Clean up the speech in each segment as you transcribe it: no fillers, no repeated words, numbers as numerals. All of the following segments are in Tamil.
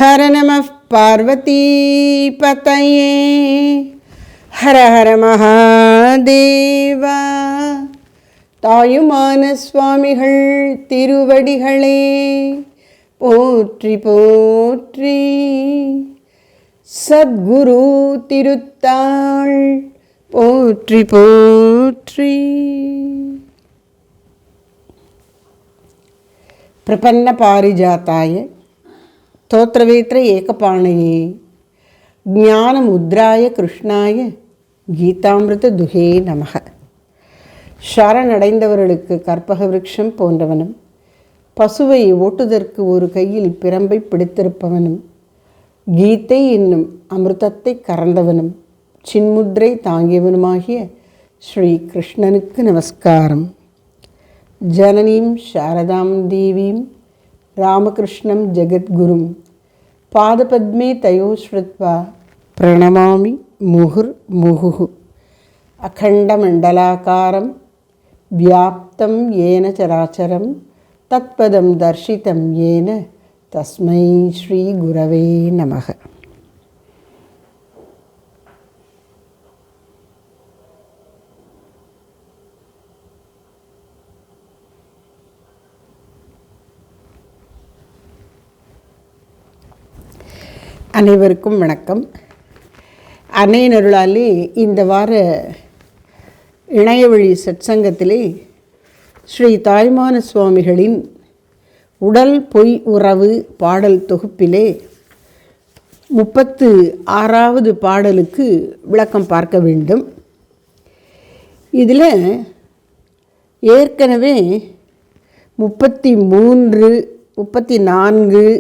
ஹர நம பார்வதி பதயே. ஹர ஹர மகாதேவா. தாயுமான சுவாமிகள் திருவடிகளே போற்றி போற்றி. சத்குரு திருத்தாள் போற்றி போற்றி. பிரபன்ன பாரிஜாத்தாய தோத்திரவேத்திர ஏகபாணயே ஞானமுத்ராய கிருஷ்ணாய கீதாமிருத துகே நமக. சரணடைந்தவர்களுக்கு கற்பக விருட்சம் போன்றவனும், பசுவை ஓட்டுதற்கு ஒரு கையில் பிரம்பை பிடித்திருப்பவனும், கீதை என்னும் அமிர்தத்தை கறந்தவனும், சின்முத்ரை தாங்கியவனுமாகிய ஸ்ரீ கிருஷ்ணனுக்கு நமஸ்காரம். ஜனனீம் சாரதாம் தேவீம் ராமகிருஷ்ணம் ஜெகத்குரும் பாதபத்மே தயோ ஸ்ருத்வா பிரணமாமி முகுர் முகுஹு. அகண்டமண்டலாகாரம் வியாப்தம் ஏன சராச்சரம் தத்பதம் தர்ஷிதம் ஏன தஸ்மை ஸ்ரீ குரவே நமக. அனைவருக்கும் வணக்கம். அன்னையின் அருளாலே இந்த வார இணையவழி சத்சங்கத்திலே ஸ்ரீ தாய்மான சுவாமிகளின் உடல் பொய் உறவு பாடல் தொகுப்பிலே 36வது பாடலுக்கு விளக்கம் பார்க்க வேண்டும். இதில் ஏற்கனவே 33, 34,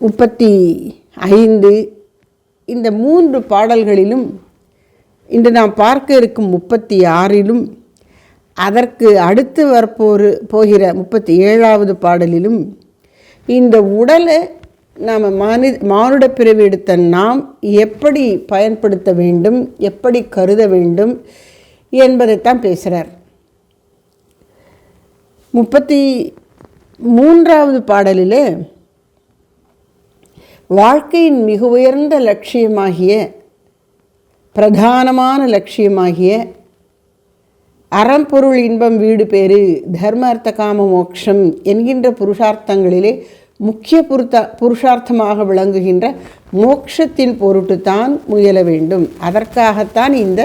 35 இந்த 3 பாடல்களிலும், இன்று நாம் பார்க்க இருக்கும் 36லும், அதற்கு அடுத்து போகிற 37வது பாடலிலும் இந்த உடலை நாம் மானுட பிறவி எடுத்த நாம் எப்படி பயன்படுத்த வேண்டும், எப்படி கருத வேண்டும் என்பதைத்தான் பேசுகிறார். 33வது பாடலில் வாழ்க்கையின் மிக உயர்ந்த லட்சியமாகிய, பிரதானமான லட்சியமாகிய அறம்பொருள் இன்பம் வீடு பேறு தர்ம அர்த்த காம மோட்சம் என்கின்ற புருஷார்த்தங்களிலே முக்கிய புருஷார்த்தமாக விளங்குகின்ற மோட்சத்தின் பொருட்டுத்தான் முயல வேண்டும். அதற்காகத்தான் இந்த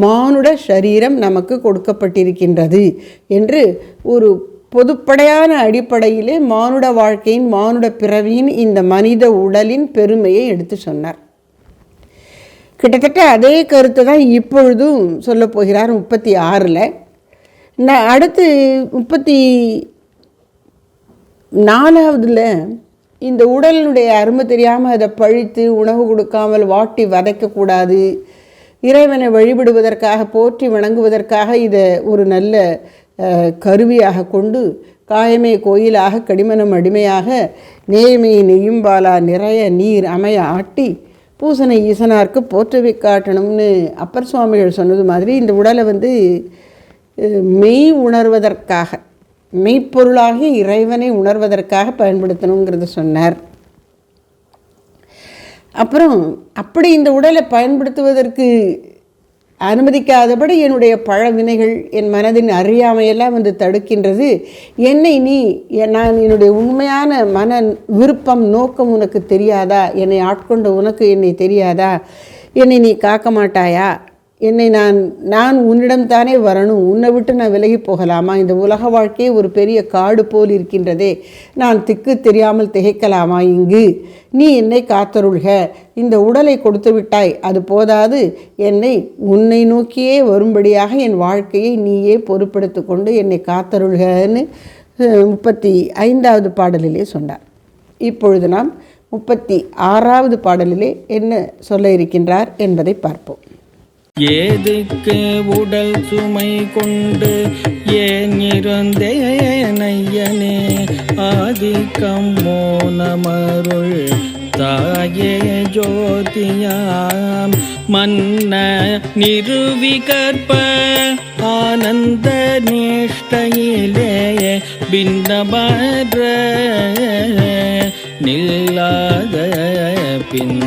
மானுட சரீரம் நமக்கு கொடுக்கப்பட்டிருக்கின்றது என்று ஒரு பொதுப்படையான அடிப்படையிலே மானுட வாழ்க்கையின், மானுட பிறவியின், இந்த மனித உடலின் பெருமையை எடுத்து சொன்னார். கிட்டத்தட்ட அதே கருத்தை தான் இப்பொழுதும் சொல்ல போகிறார் 36ல். அடுத்து 34வதுல இந்த உடலினுடைய அருமை தெரியாமல் அதை பழித்து உணவு கொடுக்காமல் வாட்டி வதைக்கக்கூடாது, இறைவனை வழிபடுவதற்காக, போற்றி வணங்குவதற்காக இதை ஒரு நல்ல கருவியாக கொண்டு, காயமே கோயிலாக கடிமனம் அடிமையாக நேயமே நெய்யும்பாலா நிறைய நீர் அமைய ஆட்டி பூசனை ஈசனாருக்கு போற்றவை காட்டணும்னு அப்பர் சுவாமிகள் சொன்னது மாதிரி இந்த உடலை மெய் உணர்வதற்காக, மெய்ப்பொருளாகி இறைவனை உணர்வதற்காக பயன்படுத்தணுங்கிறத சொன்னார். அப்புறம் அப்படி இந்த உடலை பயன்படுத்துவதற்கு அனுமதிக்காதபடி என்னுடைய பழவினைகள், என் மனதின் அறியாமையெல்லாம் தடுக்கின்றது. நான் என்னுடைய உண்மையான மன விருப்பம், நோக்கம் உனக்கு தெரியாதா? என்னை ஆட்கொண்ட உனக்கு என்னை தெரியாதா? என்னை நீ காக்க மாட்டாயா? என்னை நான் உன்னிடம்தானே வரணும், உன்னை விட்டு நான் விலகி போகலாமா? இந்த உலக வாழ்க்கையே ஒரு பெரிய காடு போல் இருக்கின்றதே, நான் திக்கு தெரியாமல் திகைக்கலாமா? இங்கு நீ என்னை காத்தருள்க. இந்த உடலை கொடுத்து விட்டாய், அது போதாது, என்னை உன்னை நோக்கியே வரும்படியாக என் வாழ்க்கையை நீயே பொறுப்பெடுத்து கொண்டு என்னை காத்தருள்கன்னு 35வது பாடலிலே சொன்னார். இப்பொழுது நாம் 36வது பாடலிலே என்ன சொல்ல இருக்கின்றார் என்பதை பார்ப்போம். ஏதுக்கு உடல் சுமை கொண்டு ஏன் இருந்தேனையனே ஆதிக்கம் மோனமருள் தாயே ஜோதியாம் மன்ன நிருவிகற்ப ஆனந்த நிஷ்டையிலே பின்னபர நில்லாத பின்.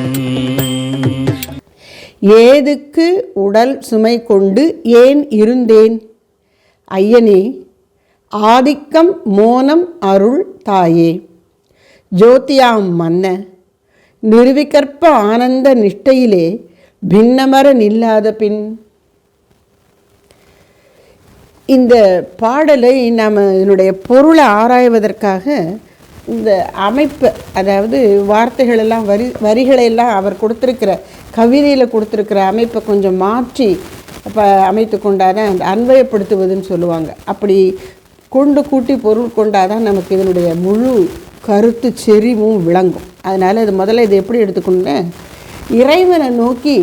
ஏதுக்கு உடல் சுமை கொண்டு ஏன் இருந்தேன்? ஐயனே, ஆதிக்கம் மோனம் அருள் தாயே, ஜோதியாம் மன்ன, நிறுவிகற்ப ஆனந்த நிஷ்டையிலே பின்னமர நில்லாத பின். இந்த பாடலை நாம் இதனுடைய பொருளை ஆராய்வதற்காக இந்த அமைப்பு, அதாவது வார்த்தைகளெல்லாம் வரிகளையெல்லாம் அவர் கொடுத்துருக்கிற கவிதையில் கொடுத்துருக்கிற அமைப்பை கொஞ்சம் மாற்றி அமைத்து கொண்டாதான் அந்த அன்வயப்படுத்துவதுன்னு சொல்லுவாங்க. அப்படி கொண்டு கூட்டி பொருள் கொண்டாதான் நமக்கு இதனுடைய முழு கருத்து செறிவும் விளங்கும். அதனால் இது முதல்ல இது எப்படி எடுத்துக்கணுன்னா, இறைவனை நோக்கி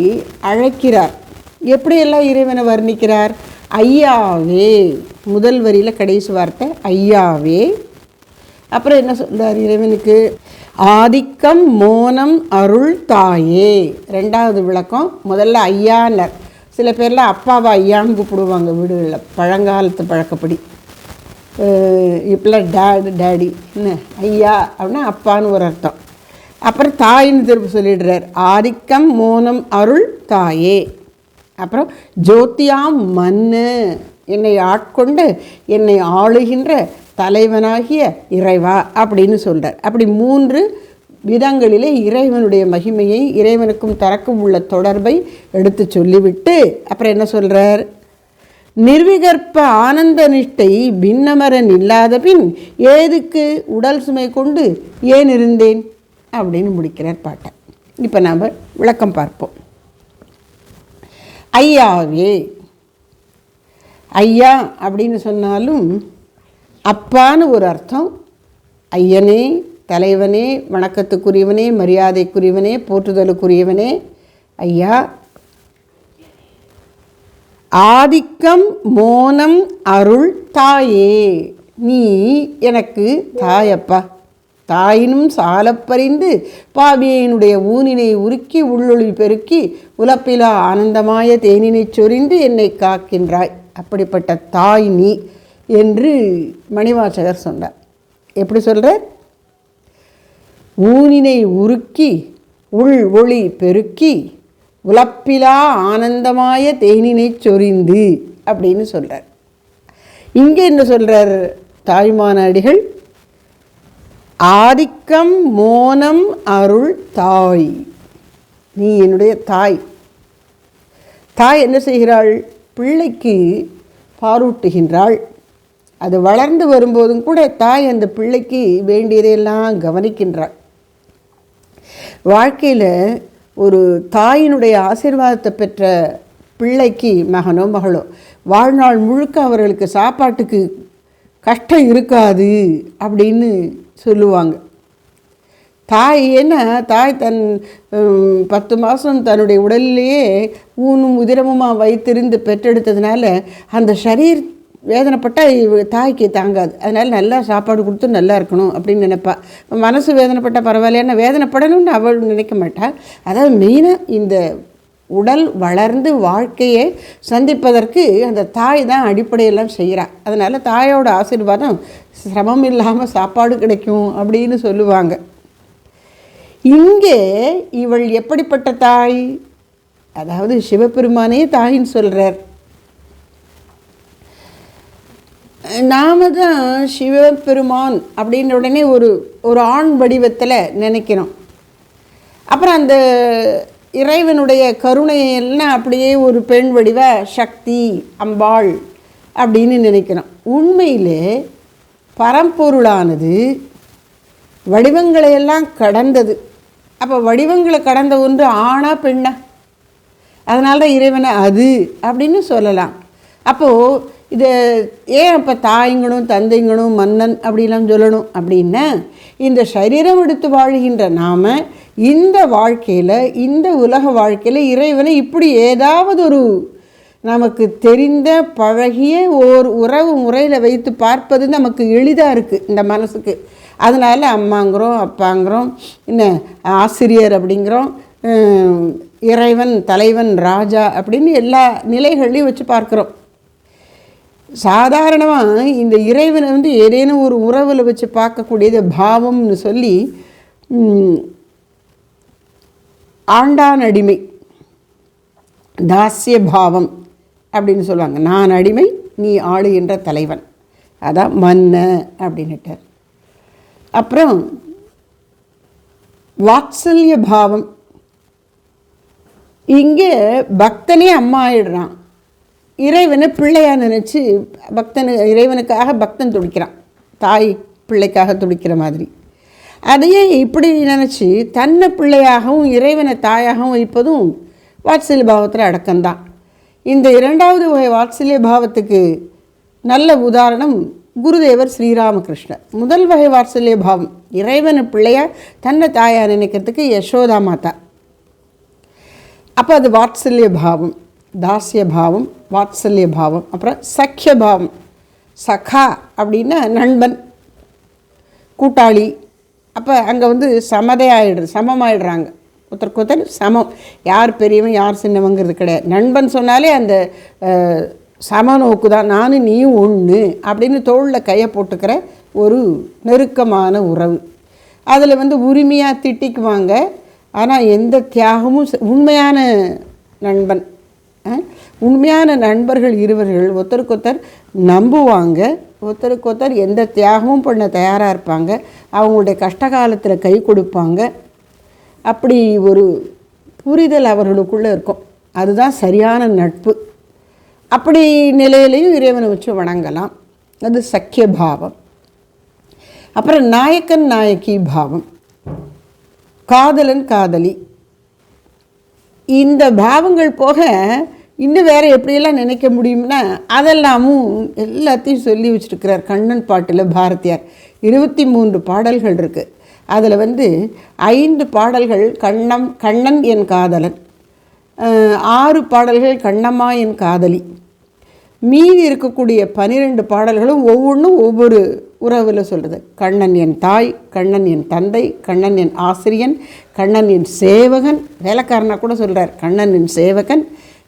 அழைக்கிறார். எப்படியெல்லாம் இறைவனை வர்ணிக்கிறார்? ஐயாவே, முதல் வரியில் கடைசி வார்த்தை ஐயாவே. அப்புறம் என்ன சொல்கிறார் இறைவனுக்கு? ஆதிக்கம் மோனம் அருள் தாயே. ரெண்டாவது விளக்கம், முதல்ல ஐயானர். சில பேரில் அப்பாவை ஐயான்னு கூப்பிடுவாங்க வீடுகளில், பழங்காலத்து பழக்கப்படி. இப்போலாம் டேடி என்ன ஐயா அப்படின்னா அப்பான்னு ஒரு அர்த்தம். அப்புறம் தாயின்னு திரும்ப சொல்லிடுறார், ஆதிக்கம் மோனம் அருள் தாயே. அப்புறம் ஜோதியாம் மன்னு, என்னை ஆட்கொண்டு என்னை ஆளுகின்ற தலைவனாகிய இறைவா அப்படின்னு சொல்கிறார். அப்படி 3 விதங்களிலே இறைவனுடைய மகிமையை, இறைவனுக்கும் தனக்கும் உள்ள தொடர்பை எடுத்து சொல்லிவிட்டு அப்புறம் என்ன சொல்கிறார்? நிர்விகற்ப ஆனந்த நிஷ்டை பின்னமரன் இல்லாத பின் ஏதுக்கு உடல் சுமை கொண்டு ஏன் இருந்தேன் அப்படின்னு முடிக்கிறார் பாட்டை. இப்போ நாம் விளக்கம் பார்ப்போம். ஐயாவே, ஐயா அப்படின்னு சொன்னாலும் அப்பான்னு ஒரு அர்த்தம். ஐயனே, தலைவனே, வணக்கத்துக்குரியவனே, மரியாதைக்குரியவனே, போற்றுதலுக்குரியவனே ஐயா. ஆதிக்கம் மோனம் அருள் தாயே, நீ எனக்கு தாயப்பா. தாயினும் சாலப்பறிந்து பாவியினுடைய ஊனினை உருக்கி உள்ளொளி பெருக்கி உலப்பிலா ஆனந்தமாய தேனினை சொரிந்து என்னை காக்கின்றாய். அப்படிப்பட்ட தாய் நீ என்று மணிவாசகர் சொன்னார். எப்படி சொல்கிறார்? ஊனினை உருக்கி உள் ஒளி பெருக்கி உலப்பிலா ஆனந்தமாய தேனினை சொரிந்து அப்படின்னு சொல்கிறார். இங்கே என்ன சொல்கிறார் தாய்மான அடிகள்? ஆதிக்கம் மோனம் அருள் தாய், நீ என்னுடைய தாய். தாய் என்ன செய்கிறாள்? பிள்ளைக்கு பாலூட்டுகின்றாள். அது வளர்ந்து வரும்போதும் கூட தாய் அந்த பிள்ளைக்கு வேண்டியதையெல்லாம் கவனிக்கின்றாள். வாழ்க்கையில் ஒரு தாயினுடைய ஆசீர்வாதத்தை பெற்ற பிள்ளைக்கு, மகனோ மகளோ, வாழ்நாள் முழுக்க அவர்களுக்கு சாப்பாட்டுக்கு கஷ்டம் இருக்காது அப்படின்னு சொல்லுவாங்க. தாய் ஏன்னா தாய் தன் 10 மாதம் தன்னுடைய உடலிலேயே ஊனும் உதிரமுமாக வைத்திருந்து பெற்றெடுத்ததுனால அந்த சரீர் வேதனைப்பட்டால் தாய்க்கு தாங்காது. அதனால் நல்லா சாப்பாடு கொடுத்து நல்லா இருக்கணும் அப்படின்னு நினைப்பா. மனசு வேதனைப்பட்டால் பரவாயில்லைன்னா வேதனைப்படணும்னு அவள் நினைக்க மாட்டாள். அதாவது மெயினாக இந்த உடல் வளர்ந்து வாழ்க்கையை சந்திப்பதற்கு அந்த தாய் தான் அடிப்படையெல்லாம் செய்கிறாள். அதனால் தாயோட ஆசீர்வாதம் சிரமம் இல்லாமல் சாப்பாடு கிடைக்கும் அப்படின்னு சொல்லுவாங்க. இங்கே இவள் எப்படிப்பட்ட தாய்? அதாவது சிவபெருமானே தாயின்னு சொல்கிறார். நாம தான் சிவபெருமான் அப்படின்ற உடனே ஒரு ஆண் வடிவத்தில் நினைக்கிறோம். அப்புறம் அந்த இறைவனுடைய கருணையெல்லாம் அப்படியே ஒரு பெண் வடிவ சக்தி, அம்பாள் அப்படின்னு நினைக்கிறோம். உண்மையிலே பரம்பொருளானது வடிவங்களையெல்லாம் கடந்தது. அப்போ வடிவங்களை கடந்த ஒன்று ஆணா பெண்ணா? அதனால தான் இறைவனை அது அப்படின்னு சொல்லலாம். அப்போது இதை ஏன் அப்போ தாய்ங்கணும் தந்தைங்கணும் மன்னன் அப்படிலாம் சொல்லணும் அப்படின்னா, இந்த சரீரம் எடுத்து வாழ்கின்ற நாம் இந்த வாழ்க்கையில், இந்த உலக வாழ்க்கையில் இறைவனை இப்படி ஏதாவது ஒரு நமக்கு தெரிந்த பழகிய ஓர் உறவு முறையில் வைத்து பார்ப்பது நமக்கு எளிதாக இருக்குது இந்த மனசுக்கு. அதனால் அம்மாங்கிறோம், அப்பாங்கிறோம், என்ன ஆசிரியர் அப்படிங்கிறோம், இறைவன், தலைவன், ராஜா அப்படின்னு எல்லா நிலைகள்லையும் வச்சு பார்க்குறோம். சாதாரணமாக இந்த இறைவனை ஏதேனும் ஒரு உறவில் வச்சு பார்க்கக்கூடியது பாவம்னு சொல்லி ஆண்டான் அடிமை, தாசிய பாவம் அப்படின்னு சொல்லுவாங்க. நான் அடிமை, நீ ஆளுகின்ற தலைவன், அதான் மன்ன அப்படின்னுட்டார். அப்புறம் வாத்சல்ய பாவம், இங்கே பக்தனே அம்மா ஆயிடுறான், இறைவனை பிள்ளையாக நினச்சி இறைவனுக்காக பக்தன் துடிக்கிறான், தாய் பிள்ளைக்காக துடிக்கிற மாதிரி. அதையே இப்படி நினச்சி தன்னை பிள்ளையாகவும் இறைவனை தாயாகவும் வைப்பதும் வாத்சல்ய பாவத்தில் அடக்கம்தான். இந்த இரண்டாவது வகை வாத்சல்ய பாவத்துக்கு நல்ல உதாரணம் குருதேவர் ஸ்ரீராமகிருஷ்ணர். முதல் வகை வாத்சல்ய பாவம், இறைவனை பிள்ளையாக தன்னை தாயாக நினைக்கிறதுக்கு யசோதா மாதா. அப்போ அது வாத்சல்ய பாவம், தாசிய பாவம், வாத்சல்ய பாவம். அப்புறம் சக்கிய பாவம், சகா அப்படின்னா நண்பன், கூட்டாளி. அப்போ அங்கே சமமாயிடுறாங்க, ஒருத்தருக்கு ஒருத்தர் சமம், யார் பெரியவன் யார் சின்னவங்கிறது கிடையாது. நண்பன் சொன்னாலே அந்த சமநோக்கு தான், நானும் நீயும் ஒன்று அப்படின்னு தோளில் கையை போட்டுக்கிற ஒரு நெருக்கமான உறவு. அதில் உரிமையாக திட்டிக்குவாங்க, ஆனால் எந்த தியாகமும் உண்மையான நண்பன். உண்மையான நண்பர்கள் இருவர்கள் ஒருத்தருக்கொத்தர் நம்புவாங்க, ஒருத்தருக்கொத்தர் எந்த தியாகமும் பண்ண தயாராக இருப்பாங்க, அவங்களுடைய கஷ்டகாலத்தில் கை கொடுப்பாங்க. அப்படி ஒரு புரிதல் அவர்களுக்குள்ளே இருக்கும், அதுதான் சரியான நட்பு. அப்படி நிலையிலையும் இறைவனை வச்சு வணங்கலாம், அது சக்கிய பாவம். அப்புறம் நாயக்கன் நாயக்கி பாவம், காதலன் காதலி. இந்த பாவங்கள் போக இன்னும் வேறு எப்படியெல்லாம் நினைக்க முடியும்னா அதெல்லாமும் எல்லாத்தையும் சொல்லி வச்சுருக்கிறார் கண்ணன் பாட்டில் பாரதியார். 23 பாடல்கள் இருக்குது. அதில் 5 பாடல்கள் கண்ணன் என் காதலன், 6 பாடல்கள் கண்ணம்மா என் காதலி. மீதி இருக்கக்கூடிய 12 பாடல்களும் ஒவ்வொன்றும் ஒவ்வொரு உறவில் சொல்கிறது. கண்ணன் என் தாய், கண்ணன் என் தந்தை, கண்ணன் என் ஆசிரியன், கண்ணன் என் சேவகன், வேலைக்காரனாக கூட சொல்கிறார் கண்ணன் என் சேவகன்,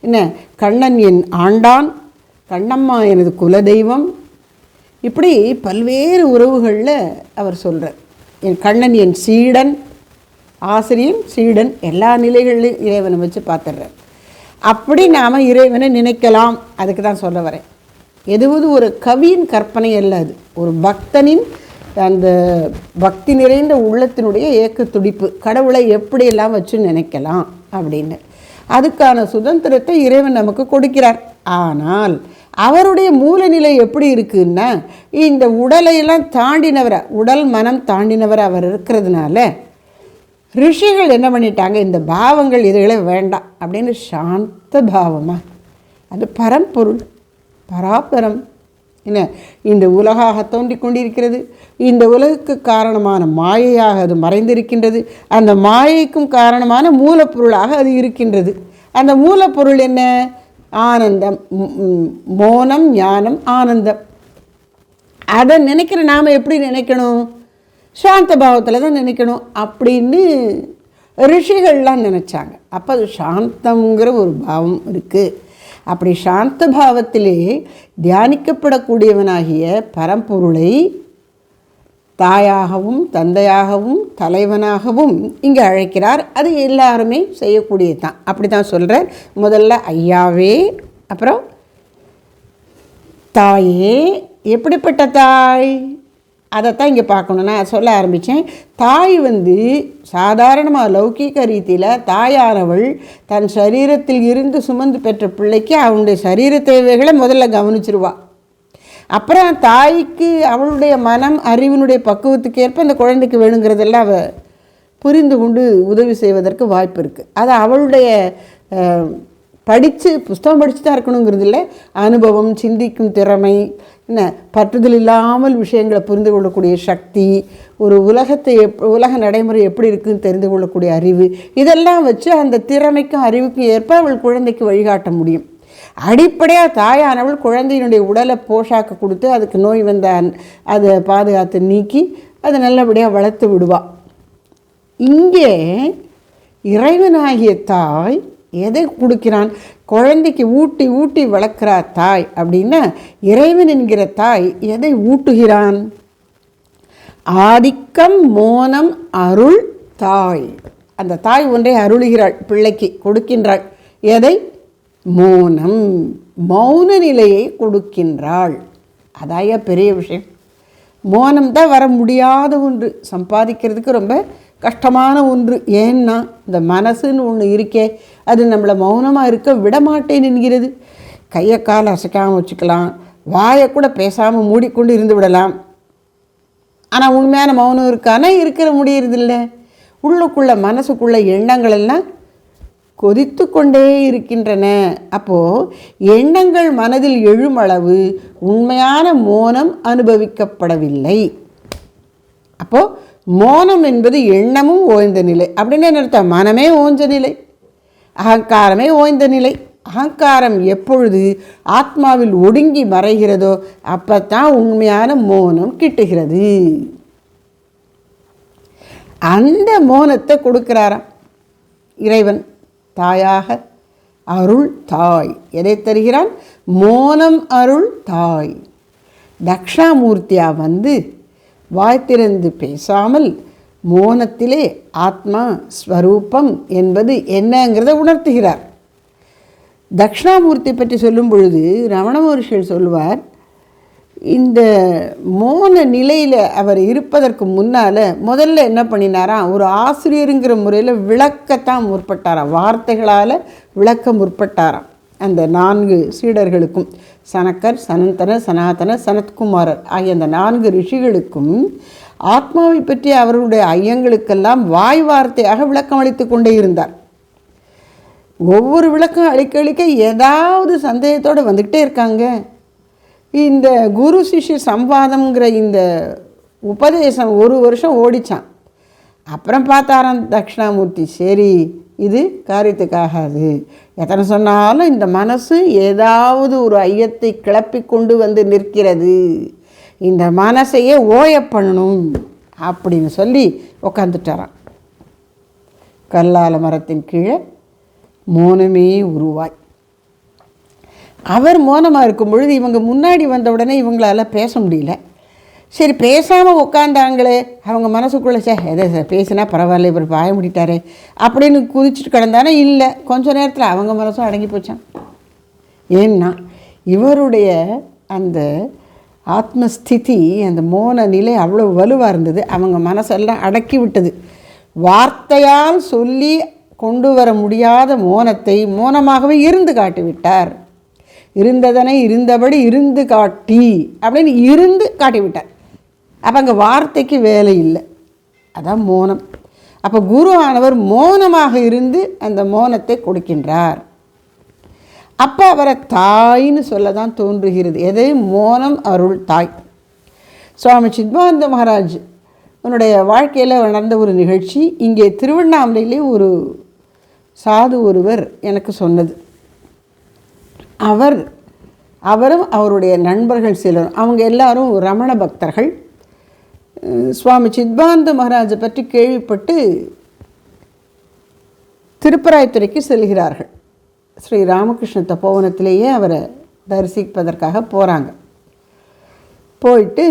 என்ன கண்ணன் என் ஆண்டான், கண்ணம்மா எனது குலதெய்வம். இப்படி பல்வேறு உறவுகளில் அவர் சொல்கிறார். என் கண்ணன் என் சீடன், ஆசிரியன் சீடன், எல்லா நிலைகளிலும் இறைவனை வச்சு பார்த்துடுறார். அப்படி நாம் இறைவனை நினைக்கலாம், அதுக்கு தான் சொல்ல வரேன். எதுவது ஒரு கவியின் கற்பனை அல்ல, அது ஒரு பக்தனின் அந்த பக்தி நிறைந்த உள்ளத்தினுடைய ஏக்க துடிப்பு. கடவுளை எப்படியெல்லாம் வச்சு நினைக்கலாம் அப்படின்னு அதுக்கான சுதந்திரத்தை இறைவன் நமக்கு கொடுக்கிறார். ஆனால் அவருடைய மூலநிலை எப்படி இருக்குன்னா, இந்த உடலையெல்லாம் தாண்டினவரை, உடல் மனம் தாண்டினவரை அவர் இருக்கிறதுனால ரிஷிகள் என்ன பண்ணிட்டாங்க, இந்த பாவங்கள் இதுகளை வேண்டாம் அப்படின்னு சாந்த பாவமாக, அது பரம்பொருள் பராபரம் என்ன இந்த உலகாக தோன்றிக் கொண்டிருக்கிறது. இந்த உலகுக்கு காரணமான மாயையாக அது மறைந்திருக்கின்றது. அந்த மாயைக்கும் காரணமான மூலப்பொருளாக அது இருக்கின்றது. அந்த மூலப்பொருள் என்ன? ஆனந்தம், மோனம், ஞானம், ஆனந்தம். அதை நினைக்கிற நாம் எப்படி நினைக்கணும்? சாந்த பாவத்தில் தான் நினைக்கணும் அப்படின்னு ரிஷிகள்லாம் நினச்சாங்க. அப்போ அது சாந்தங்கிற ஒரு பாவம் இருக்குது. அப்படி சாந்த பாவத்திலே தியானிக்கப்படக்கூடியவனாகிய பரம்பொருளை தாயாகவும் தந்தையாகவும் தலைவனாகவும் இங்கே அழைக்கிறார். அது எல்லாருமே செய்யக்கூடியது தான். அப்படி தான் சொல்கிறார். முதல்ல ஐயாவே, அப்புறம் தாயே. எப்படிப்பட்ட தாய்? அதைத்தான் இங்கே பார்க்கணும். நான் சொல்ல ஆரம்பித்தேன். தாய் சாதாரணமாக லௌகீக ரீதியில் தாயானவள் தன் சரீரத்தில் இருந்து சுமந்து பெற்ற பிள்ளைக்கு அவனுடைய சரீர தேவைகளை முதல்ல கவனிச்சிருவா. அப்புறம் தாய்க்கு அவளுடைய மனம் அறிவினுடைய பக்குவத்துக்கு ஏற்ப அந்த குழந்தைக்கு வேணுங்கிறதெல்லாம் அவள் புரிந்து கொண்டு உதவி செய்வதற்கு வாய்ப்பு இருக்குது. அது அவளுடைய புஸ்தகம் படித்து தான் இருக்கணுங்கிறது இல்லை, அனுபவம், சிந்திக்கும் திறமை, என்ன பற்றுதல் இல்லாமல் விஷயங்களை புரிந்து கொள்ளக்கூடிய சக்தி, ஒரு உலக நடைமுறை எப்படி இருக்குதுன்னு தெரிந்து கொள்ளக்கூடிய அறிவு, இதெல்லாம் வச்சு அந்த திறமைக்கும் அறிவுக்கும் ஏற்ப அவள் குழந்தைக்கு வழிகாட்ட முடியும். அடிப்படையாக தாயானவள் குழந்தையினுடைய உடலை போஷாக்கு கொடுத்து அதுக்கு நோய் அதை பாதுகாத்து நீக்கி அதை நல்லபடியாக வளர்த்து விடுவா. இங்கே இறைவனாகிய தாய் எதை கொடுக்கிறான்? குழந்தைக்கு ஊட்டி ஊட்டி வளர்க்குறா தாய் அப்படின்னா, இறைவன் என்கிற தாய் எதை ஊட்டுகிறான்? ஆதிக்கம் மோனம் அருள் தாய். அந்த தாய் ஒன்றை அருளுகிறாள், பிள்ளைக்கு கொடுக்கின்றாள். எதை? மோனம், மௌன நிலையை கொடுக்கின்றாள். அதாயா பெரிய விஷயம். மோனம் தான் வர முடியாத ஒன்று, சம்பாதிக்கிறதுக்கு ரொம்ப கஷ்டமான ஒன்று. ஏன்னா இந்த மனசுன்னு ஒன்று இருக்கே, அது நம்மளை மௌனமாக இருக்க விடமாட்டேன் என்கிறது. கையை காலை அசைக்காமல் வச்சுக்கலாம், வாயை கூட பேசாமல் மூடிக்கொண்டு இருந்து விடலாம். ஆனால் உண்மையான மௌனம் இருக்கானா? இருக்கிற முடியறதில்ல. உள்ளுக்குள்ள மனசுக்குள்ள எண்ணங்கள் எல்லாம் கொதித்து கொண்டே இருக்கின்றன. அப்போது எண்ணங்கள் மனதில் எழுமளவு உண்மையான மோனம் அனுபவிக்கப்படவில்லை. அப்போது மோனம் என்பது எண்ணமும் ஓய்ந்த நிலை. அப்படின்னு என்ன அர்த்தம்? மனமே ஓய்ந்த நிலை, அகங்காரமே ஓய்ந்த நிலை. அகங்காரம் எப்பொழுது ஆத்மாவில் ஒடுங்கி மறைகிறதோ அப்போத்தான் உண்மையான மோனம் கிட்டுகிறது. அந்த மோனத்தை கொடுக்கிறாராம் இறைவன் தாயாக. அருள் தாய். எதை தருகிறான்? மோனம் அருள் தாய். தக்ஷாமூர்த்தியா வந்து வாய் திறந்து பேசாமல் மோனத்திலே ஆத்மா ஸ்வரூபம் என்பது என்னங்கிறத உணர்த்துகிறார். தக்ஷணாமூர்த்தி பற்றி சொல்லும் பொழுது ரமண மகர்ஷிகள் சொல்லுவார், இந்த மோன நிலையில் அவர் இருப்பதற்கு முன்னால் முதல்ல என்ன பண்ணினாராம், ஒரு ஆசிரியருங்கிற முறையில் விளக்கத்தான் முற்பட்டாராம், வார்த்தைகளால் விளக்க முற்பட்டாராம். அந்த 4 சீடர்களுக்கும், சனக்கர், சனந்தனர், சனாதனர், சனத்குமாரர் ஆகிய அந்த 4 ரிஷிகளுக்கும் ஆத்மாவை பற்றி அவர்களுடைய ஐயங்களுக்கெல்லாம் வாய் வார்த்தையாக விளக்கம் அளித்து கொண்டே இருந்தார். ஒவ்வொரு விளக்கம் அளிக்க அளிக்க ஏதாவது சந்தேகத்தோடு வந்துக்கிட்டே இருக்காங்க. இந்த குரு சிஷ்ய சம்வாதம்ங்கிற இந்த உபதேசம் 1 வருஷம் ஓடிச்சான். அப்புறம் பார்த்தாராம் தக்ஷணாமூர்த்தி, சரி இது காரியத்துக்காகாது, எத்தனை சொன்னாலும் இந்த மனசு ஏதாவது ஒரு ஐயத்தை கிளப்பி கொண்டு வந்து நிற்கிறது, இந்த மனசையே ஓய பண்ணணும் அப்படின்னு சொல்லி உக்காந்துட்டாராம். கல்லால மரத்தின் கீழே மோனமே உருவாய். அவர் மோனமாக இருக்கும் பொழுது இவங்க முன்னாடி வந்த உடனே இவங்களால பேச முடியல. சரி பேசாமல் உட்காந்தாங்களே, அவங்க மனசுக்குள்ளே எதை பேசினா பரவாயில்ல, இவர் பாய முடிட்டாரே அப்படின்னு குதிச்சுட்டு கிடந்தானே. இல்லை, கொஞ்ச நேரத்தில் அவங்க மனசும் அடங்கி போச்சான். ஏன்னா இவருடைய அந்த ஆத்மஸ்திதி, அந்த மோன நிலை அவ்வளோ வலுவாக இருந்தது. அவங்க மனசெல்லாம் அடக்கி விட்டது. வார்த்தையால் சொல்லி கொண்டு வர முடியாத மோனத்தை மோனமாகவே இருந்து காட்டிவிட்டார். இருந்ததனை இருந்தபடி இருந்து காட்டி அப்படின்னு இருந்து காட்டிவிட்டார். அப்போ அங்கே வார்த்தைக்கு வேலை இல்லை, அதான் மோனம். அப்போ குரு ஆனவர் மோனமாக இருந்து அந்த மோனத்தை கொடுக்கின்றார். அப்போ அவரை தாய்ன்னு சொல்ல தான் தோன்றுகிறது. எது? மோனம் அருள் தாய். சுவாமி சித்பவானந்த மகாராஜ் அவனுடைய வாழ்க்கையில் நடந்த ஒரு நிகழ்ச்சி இங்கே திருவண்ணாமலையிலே ஒரு சாது ஒருவர் எனக்கு சொன்னது. அவரும் அவருடைய நண்பர்கள் சிலர், அவங்க எல்லாரும் ரமண பக்தர்கள். சுவாமி சித்பவானந்த மகாராஜை பற்றி கேள்விப்பட்டு திருப்பராய்த்துறைக்கு செல்கிறார்கள். ஸ்ரீ ராமகிருஷ்ண தபோவனத்திலேயே அவரை தரிசிப்பதற்காக போகிறாங்க. போயிட்டு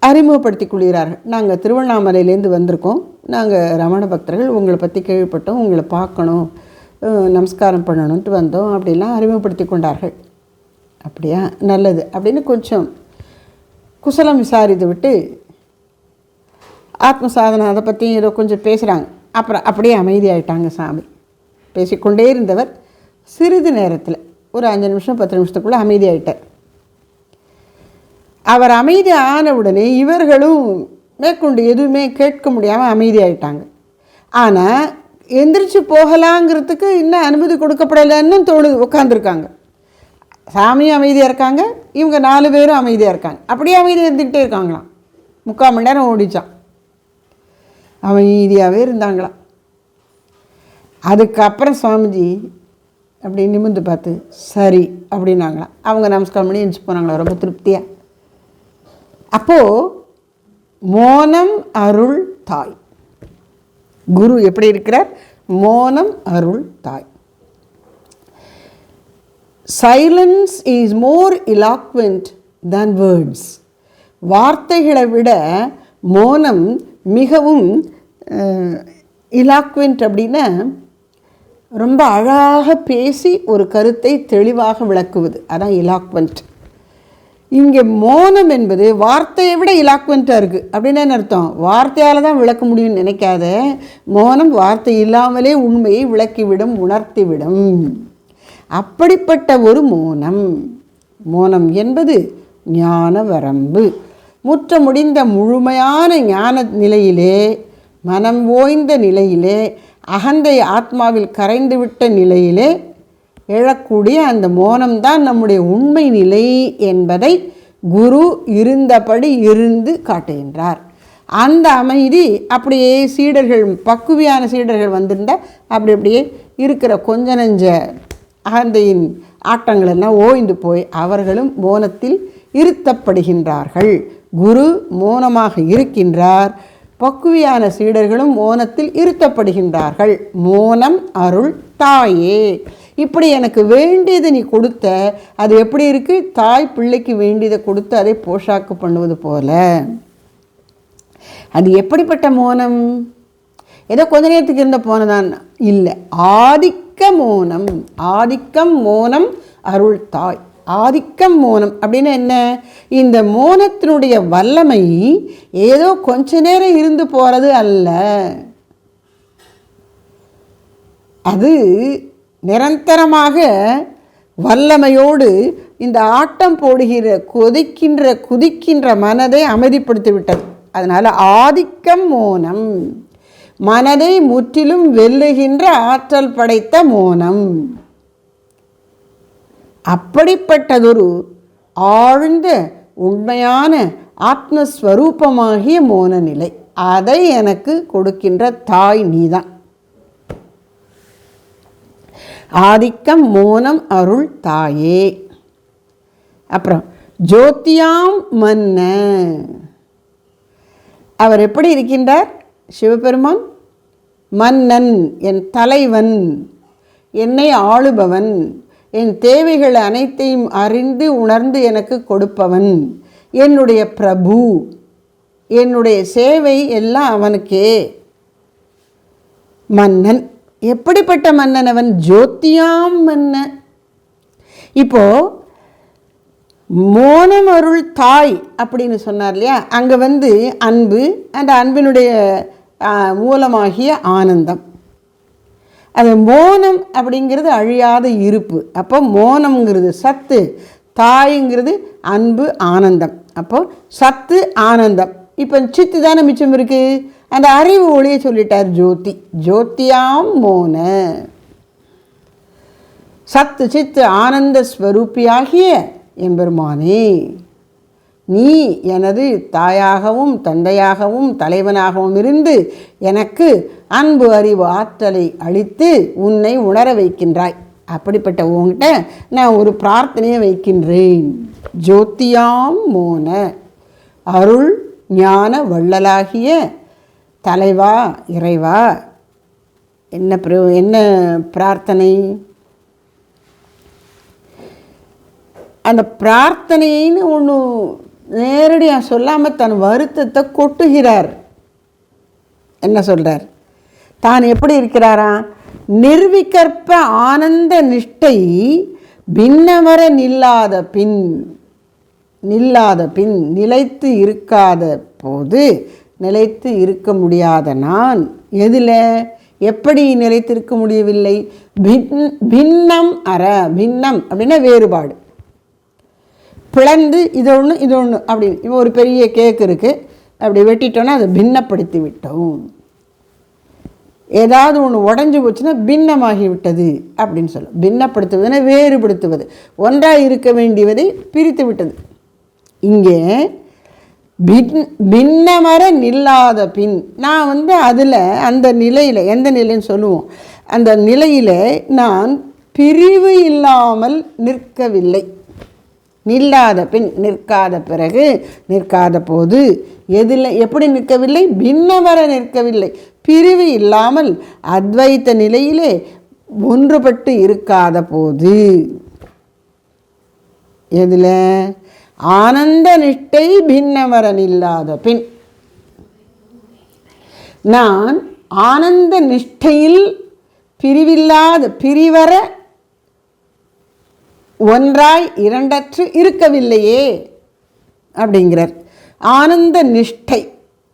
அறிமுகப்படுத்தி கொள்கிறார்கள். நாங்கள் திருவண்ணாமலையிலேருந்து வந்திருக்கோம், நாங்கள் ரமண பக்தர்கள், உங்களை பற்றி கேள்விப்பட்டோம், உங்களை பார்க்கணும், நமஸ்காரம் பண்ணணுன்ட்டு வந்தோம் அப்படிலாம் அறிமுகப்படுத்தி கொண்டார்கள். அப்படியா, நல்லது அப்படின்னு கொஞ்சம் குசலம் விசாரித்து விட்டு ஆத்ம சாதனை அதை பற்றி ஏதோ கொஞ்சம் பேசுகிறாங்க. அப்புறம் அப்படியே அமைதியாயிட்டாங்க சாமி. பேசிக்கொண்டே இருந்தவர் சிறிது நேரத்தில் ஒரு 5 நிமிஷம் 10 நிமிஷத்துக்குள்ளே அமைதியாயிட்டார். அவர் அமைதி ஆன உடனே இவர்களும் மேற்கொண்டு எதுவுமே கேட்க முடியாமல் அமைதியாயிட்டாங்க. ஆனால் எந்திரிச்சு போகலாங்கிறதுக்கு இன்னும் அனுமதி கொடுக்கப்படலைன்னு தோணுது. உட்காந்துருக்காங்க, சாமியும் அமைதியாக இருக்காங்க, இவங்க 4 பேரும் அமைதியாக இருக்காங்க. அப்படியே அமைதியாக இருந்துக்கிட்டே இருக்காங்களாம். 3/4 மணி நேரம் ஓடிச்சான், அமைதியாகவே இருந்தாங்களாம். அதுக்கப்புறம் சுவாமிஜி அப்படி நிமிர்ந்து பார்த்து சரி அப்படின்னாங்களாம். அவங்க நமஸ்காரம் பண்ணி எழுந்துச்சு போனாங்களா ரொம்ப திருப்தியாக. அப்போது மோனம் அருள் தாய். குரு எப்படி இருக்கிறார்? மோனம் அருள் தாய். Silence is more eloquent than words. வார்த்தைகளை விட மௌனம் மிகவும் இலாக்வென்ட், அப்படின்னா ரொம்ப அழகாக பேசி ஒரு கருத்தை தெளிவாக விளக்குவது, அதான் இலாக்வென்ட். இங்கே மௌனம் என்பது வார்த்தையை விட இலாக்வெண்ட்டாக இருக்குது. அப்படின்னு என்ன அர்த்தம்? வார்த்தையால் தான் விளக்க முடியும்னு நினைக்காத, மௌனம் வார்த்தை இல்லாமலே உண்மையை விளக்கிவிடும், உணர்த்திவிடும். அப்படிப்பட்ட ஒரு மௌனம். மௌனம் என்பது ஞான வரம்பு. முற்ற முடிந்த முழுமையான ஞான நிலையிலே, மனம் ஓய்ந்த நிலையிலே, அகந்தை ஆத்மாவில் கரைந்துவிட்ட நிலையிலே எழக்கூடிய அந்த மௌனம்தான் நம்முடைய உண்மை நிலை என்பதை குரு இருந்தபடி இருந்து காட்டுகின்றார். அந்த அமைதி அப்படியே சீடர்கள், பக்குவியான சீடர்கள் வந்திருந்தால் அப்படி அப்படியே இருக்கிற கொஞ்ச நெஞ்ச அகந்தையின் ஆட்டங்கள் எல்லாம் ஓய்ந்து போய் அவர்களும் மௌனத்தில் இருத்தப்படுகின்றார்கள். குரு மௌனமாக இருக்கின்றார், பக்குவியான சீடர்களும் மௌனத்தில் இருத்தப்படுகின்றார்கள். மௌனம் அருள் தாயே. இப்படி எனக்கு வேண்டியதை நீ கொடுத்த, அது எப்படி இருக்குது? தாய் பிள்ளைக்கு வேண்டியதை கொடுத்து அதை போஷாக்கு பண்ணுவது போல. அது எப்படிப்பட்ட மௌனம்? ஏதோ கொஞ்ச நேரத்துக்கு இருந்த போனதான் இல்லை, ஆதிக்க மௌனம். ஆதிக்கம் மௌனம் அருள் தாய். ஆதிக்கம் மௌனம் அப்படின்னு என்ன? இந்த மௌனத்தினுடைய வல்லமை ஏதோ கொஞ்ச நேரம் இருந்து போகிறது அல்ல, அது நிரந்தரமாக வல்லமையோடு இந்த ஆட்டம் போடுகிற குதிக்கின்ற மனதை அமைதிப்படுத்தி விட்டது. அதனால் ஆதிக்கம் மௌனம், மனதை முற்றிலும் வெல்லுகின்ற ஆற்றல் படைத்த மௌனம். அப்படிப்பட்டதொரு ஆழ்ந்த உண்மையான ஆத்மஸ்வரூபமாகிய மௌன நிலை, அதை எனக்கு கொடுக்கின்ற தாய் நீதான். ஆதிக்கம் மௌனம் அருள் தாயே. அப்புறம் ஜோதியாம் மன்ன. அவர் எப்படி இருக்கின்றார்? சிவபெருமான் மன்னன், என் தலைவன், என்னை ஆளுபவன், என் தேவைகள் அனைத்தையும் அறிந்து உணர்ந்து எனக்கு கொடுப்பவன், என்னுடைய பிரபு, என்னுடைய சேவை எல்லாம் அவனுக்கே. மன்னன். எப்படிப்பட்ட மன்னன் அவன்? ஜோதியாம் மன்ன. இப்போ மௌனம் அருள் தாய் அப்படின்னு சொன்னார் இல்லையா? அங்கே அன்பு, அந்த அன்பினுடைய மூலமாகிய ஆனந்தம். அது மௌனம் அப்படிங்கிறது அழியாத இருப்பு. அப்போ மௌனம்ங்கிறது சத்து, தாய்ங்கிறது அன்பு ஆனந்தம். அப்போ சத்து ஆனந்தம். இப்போ சித்து தானே மிச்சம் இருக்குது. அந்த அறிவு ஒளியை சொல்லிட்டார் ஜோதி. ஜோதியாம் மௌன. சத்து சித்து ஆனந்த ஸ்வரூபியாகிய எம்பெருமானே, நீ எனது தாயாகவும் தந்தையாகவும் தலைவனாகவும் இருந்து எனக்கு அன்பு அறிவு ஆற்றலை அளித்து உன்னை உணர வைக்கின்றாய். அப்படிப்பட்ட உங்ககிட்ட நான் ஒரு பிரார்த்தனையை வைக்கின்றேன். ஜோதியாம் மௌன அருள் ஞான வள்ளலாகிய தலைவா இறைவா. என்ன பிரார்த்தனை? அந்த பிரார்த்தனைன்னு ஒன்று நேரடியாக சொல்லாமல் தன் வருத்தத்தை கொட்டுகிறார். என்ன சொல்கிறார்? தான் எப்படி இருக்கிறாரா? நிர்விகற்ப ஆனந்த நிஷ்டை பின்னமர நில்லாத பின் நிலைத்து இருக்காத போது நிலைத்து இருக்க முடியாத நான் எதில் எப்படி நிலைத்திருக்க முடியவில்லை? பின்னம் அற. பின்னம் அப்படின்னா வேறுபாடு. பிளந்து இது ஒன்று அப்படின்னு. இப்போ ஒரு பெரிய கேக்கு இருக்குது, அப்படி வெட்டிட்டோன்னா அதை பின்னப்படுத்தி விட்டோம். ஏதாவது ஒன்று உடஞ்சி போச்சுன்னா பின்னமாகி விட்டது அப்படின்னு சொல்லும். பின்னப்படுத்துவதுன்னா வேறுபடுத்துவது, ஒன்றாக இருக்க வேண்டியதை பிரித்து விட்டது. இங்கே பின்னமர நில்லாத பின் நான் அதில் அந்த நிலையில், எந்த நிலைன்னு சொல்லுவோம், அந்த நிலையில் நான் பிரிவு இல்லாமல் நிற்கவில்லை. நில்லாத பின் நிற்காத பிறகு நிற்காத போது எதில் எப்படி நிற்கவில்லை? பின்னமர நிற்கவில்லை. பிரிவு இல்லாமல் அத்வைத்த நிலையிலே ஒன்றுபட்டு இருக்காத போது. எதில்? ஆனந்த நிஷ்டை பின்னவரன் இல்லாத பின். நான் ஆனந்த நிஷ்டையில் பிரிவில்லாத பிரிவர ஒன்றாய் இரண்டற்று இருக்கவில்லையே அப்படிங்கிறார். ஆனந்த நிஷ்டை.